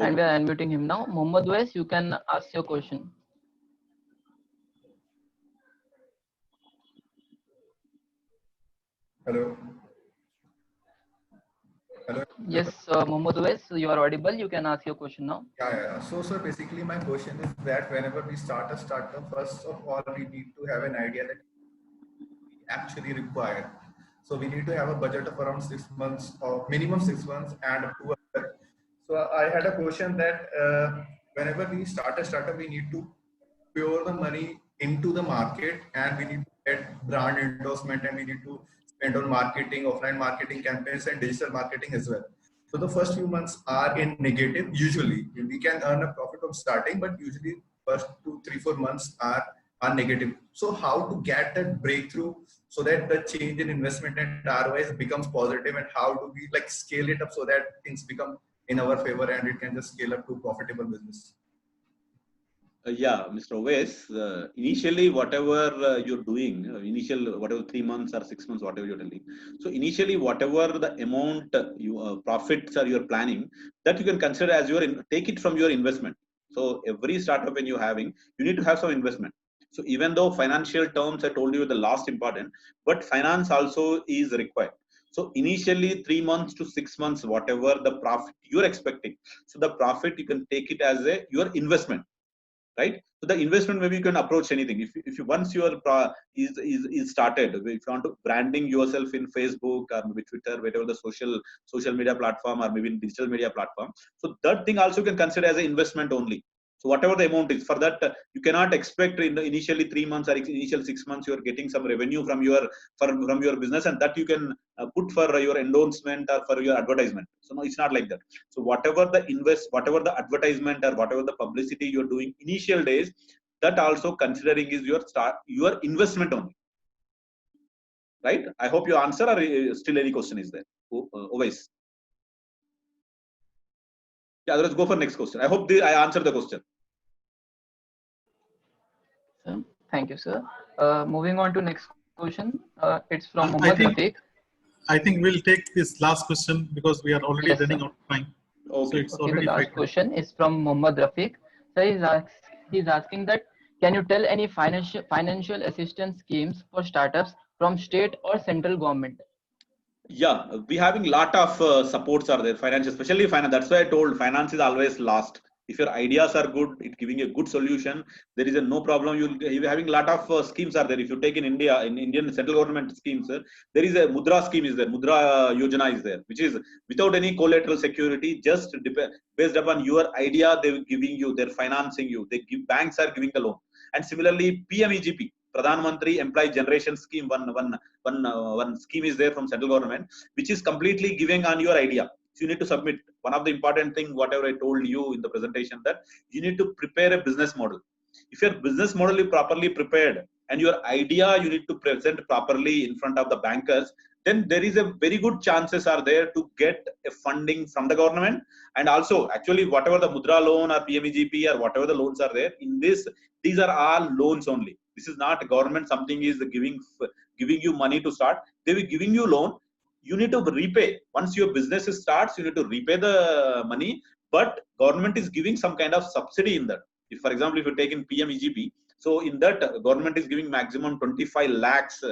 And we are unmuting him now. Mohammed Uwais, you can ask your question. Hello. Hello. Yes, Mohammed Uwais, you are audible. You can ask your question now. Yeah. So, sir, basically, my question is that whenever we start a startup, first of all, we need to have an idea that we actually require. So, we need to have a budget of around 6 months or minimum 6 months and up to a year. So, I had a question that whenever we start a startup, we need to pour the money into the market and we need to get brand endorsement and we need to spend on marketing, offline marketing campaigns and digital marketing as well. So the first few months are in negative. Usually we can earn a profit from starting, but usually first 2, 3, 4 months are negative. So how to get that breakthrough so that the change in investment and ROI becomes positive, and how do we like scale it up so that things become in our favor and it can just scale up to profitable business? Yeah, Mr. Oves, initially whatever you're doing, initial whatever 3 months or 6 months, whatever you're telling. So initially whatever the amount you profits are you're planning, that you can consider as your take it from your investment. So every startup when you're having, you need to have some investment. So even though financial terms I told you the last important, but finance also is required. So initially 3 months to 6 months, whatever the profit you're expecting, so the profit you can take it as your investment. Right, so the investment, maybe you can approach anything. If you once your is started, if you want to branding yourself in Facebook or maybe Twitter, whatever the social media platform or maybe digital media platform, so that thing also you can consider as an investment only. So whatever the amount is, for that you cannot expect in the initially 3 months or initial 6 months you are getting some revenue from your business, and that you can put for your endorsement or for your advertisement. So no, it's not like that. So whatever the advertisement or whatever the publicity you are doing initial days, that also considering is your investment only. Right? I hope you answer, or still any question is there? Always. Yeah, let's go for next question. I hope I answered the question. Thank you, sir. Moving on to next question. It's from I Mohammad think- Rafiq. I think we'll take this last question because we are already Yes, running sir. out of time. Okay. It's Okay, the already last 5 question is from Mohammad Rafiq. So he's asking that, can you tell any financial assistance schemes for startups from state or central government? Yeah, we having lot of supports are there, finance, especially finance. That's why I told finance is always last. If your ideas are good, it's giving a good solution, there is no problem. You're having lot of schemes are there. If you take in India, in Indian central government schemes, there is a Mudra scheme is there, Mudra Yojana is there, which is without any collateral security, just based upon your idea, they're giving you, they're financing you. Banks are giving the loan. And similarly, PMEGP, Pradhan Mantri Employee Generation Scheme, one scheme is there from central government, which is completely giving on your idea. So you need to submit. One of the important thing, whatever I told you in the presentation, that you need to prepare a business model. If your business model is properly prepared and your idea you need to present properly in front of the bankers, then there is a very good chances are there to get a funding from the government. And also, actually, whatever the Mudra loan or PMEGP or whatever the loans are there, in this, these are all loans only. This is not government something is giving you money to start. They will giving you loan. You need to repay. Once your business starts, you need to repay the money, but government is giving some kind of subsidy in that. If, for example, if you take in PMEGP, so in that government is giving maximum 25 lakhs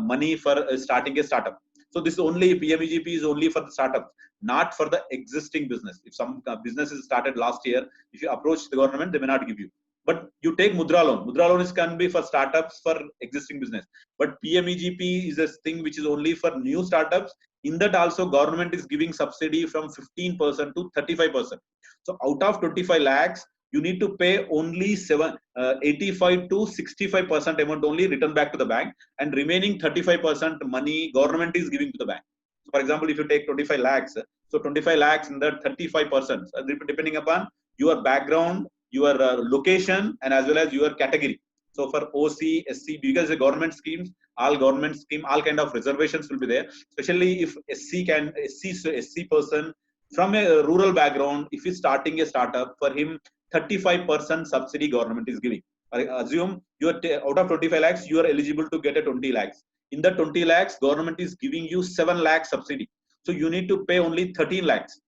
money for starting a startup. So this only PMEGP is only for the startup, not for the existing business. If some business is started last year, if you approach the government, they may not give you. But you take Mudra loan. Mudra loan can be for startups, for existing business. But PMEGP is a thing which is only for new startups. In that also, government is giving subsidy from 15% to 35%. So out of 25 lakhs, you need to pay only 85 to 65% amount only return back to the bank, and remaining 35% money government is giving to the bank. So for example, if you take 25 lakhs, so 25 lakhs in that 35%, depending upon your background, your location, and as well as your category. So for OC, SC, because the government schemes, all kind of reservations will be there. Especially if SC person from a rural background, if he's starting a startup, for him 35% subsidy government is giving. I assume you are out of 25 lakhs, you are eligible to get a 20 lakhs. In the 20 lakhs, government is giving you 7 lakhs subsidy. So you need to pay only 13 lakhs.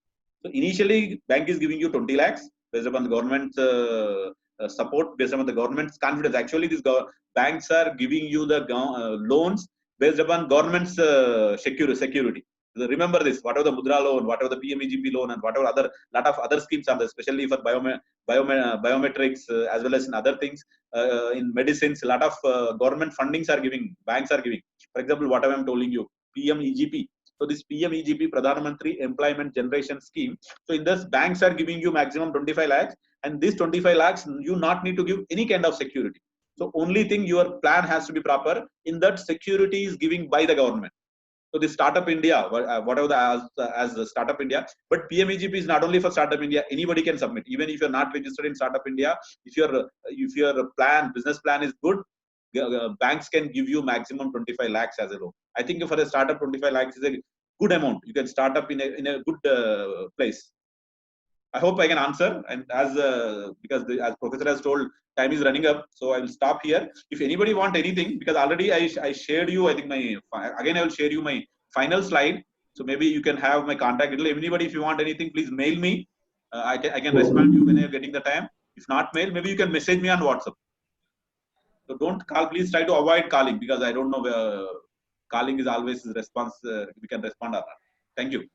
So initially, bank is giving you 20 lakhs based upon the government's support, based upon the government's confidence. Actually, these banks are giving you the loans based upon government's security. So remember this, whatever the Mudra loan, whatever the PMEGP loan, and whatever lot of other schemes are there, especially for biometrics, as well as in other things, in medicines, a lot of government fundings are giving, banks are giving. For example, whatever I'm telling you, PMEGP. So this PMEGP, Pradhan Mantri Employment Generation Scheme. So in this, banks are giving you maximum 25 lakhs, and this 25 lakhs, you not need to give any kind of security. So only thing, your plan has to be proper. In that, security is giving by the government. So the Startup India, whatever as the Startup India, but PMEGP is not only for Startup India. Anybody can submit, even if you're not registered in Startup India. If your business plan is good, banks can give you maximum 25 lakhs as a loan. I think for a startup, 25 lakhs is a good amount. You can start up in a good place. I hope I can answer. And because as professor has told, time is running up, so I will stop here. If anybody want anything, because already I shared you, I think I will share you my final slide. So maybe you can have my contact. Anybody, if you want anything, please mail me. I can respond to you when you're getting the time. If not mail, maybe you can message me on WhatsApp. So don't call. Please try to avoid calling, because I don't know where calling is always response. We can respond or not. Thank you.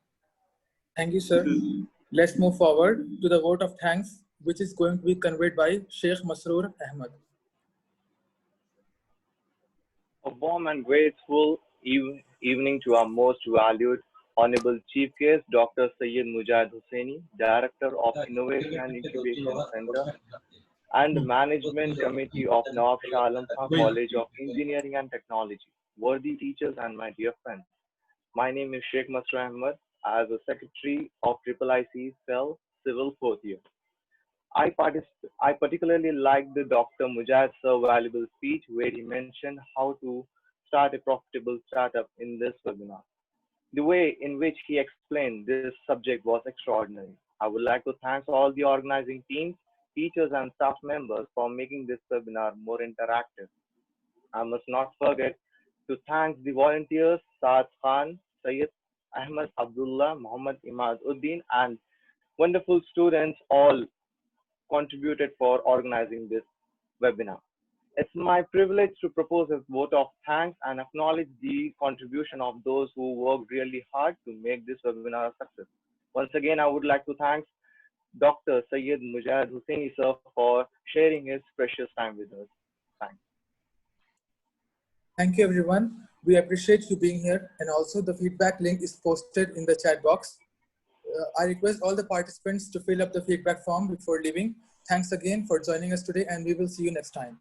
Thank you, sir. Let's move forward to the vote of thanks, which is going to be conveyed by Sheikh Masroor Ahmed. A warm and grateful evening to our most valued Honorable Chief Guest Dr. Syed Mujahid Hussaini, Director of Innovation and Incubation Center, and the Management Committee of Nawab Shah Alam Khan College of Engineering and Technology, worthy teachers and my dear friends. My name is Sheikh Masroor Ahmed, as a Secretary of IIIC Cell Civil 4th year. I particularly liked the Dr. Mujahid sir valuable speech where he mentioned how to start a profitable startup in this webinar. The way in which he explained this subject was extraordinary. I would like to thank all the organizing teams, teachers and staff members for making this webinar more interactive. I must not forget to thank the volunteers Saad Khan, Syed Ahmed Abdullah, Muhammad Imad Uddin and wonderful students all contributed for organizing this webinar. It's my privilege to propose a vote of thanks and acknowledge the contribution of those who worked really hard to make this webinar a success. Once again, I would like to thank Dr. Syed Mujahid Hussaini sir for sharing his precious time with us. Thanks. Thank you, everyone. We appreciate you being here, and also the feedback link is posted in the chat box. I request all the participants to fill up the feedback form before leaving. Thanks again for joining us today, and we will see you next time.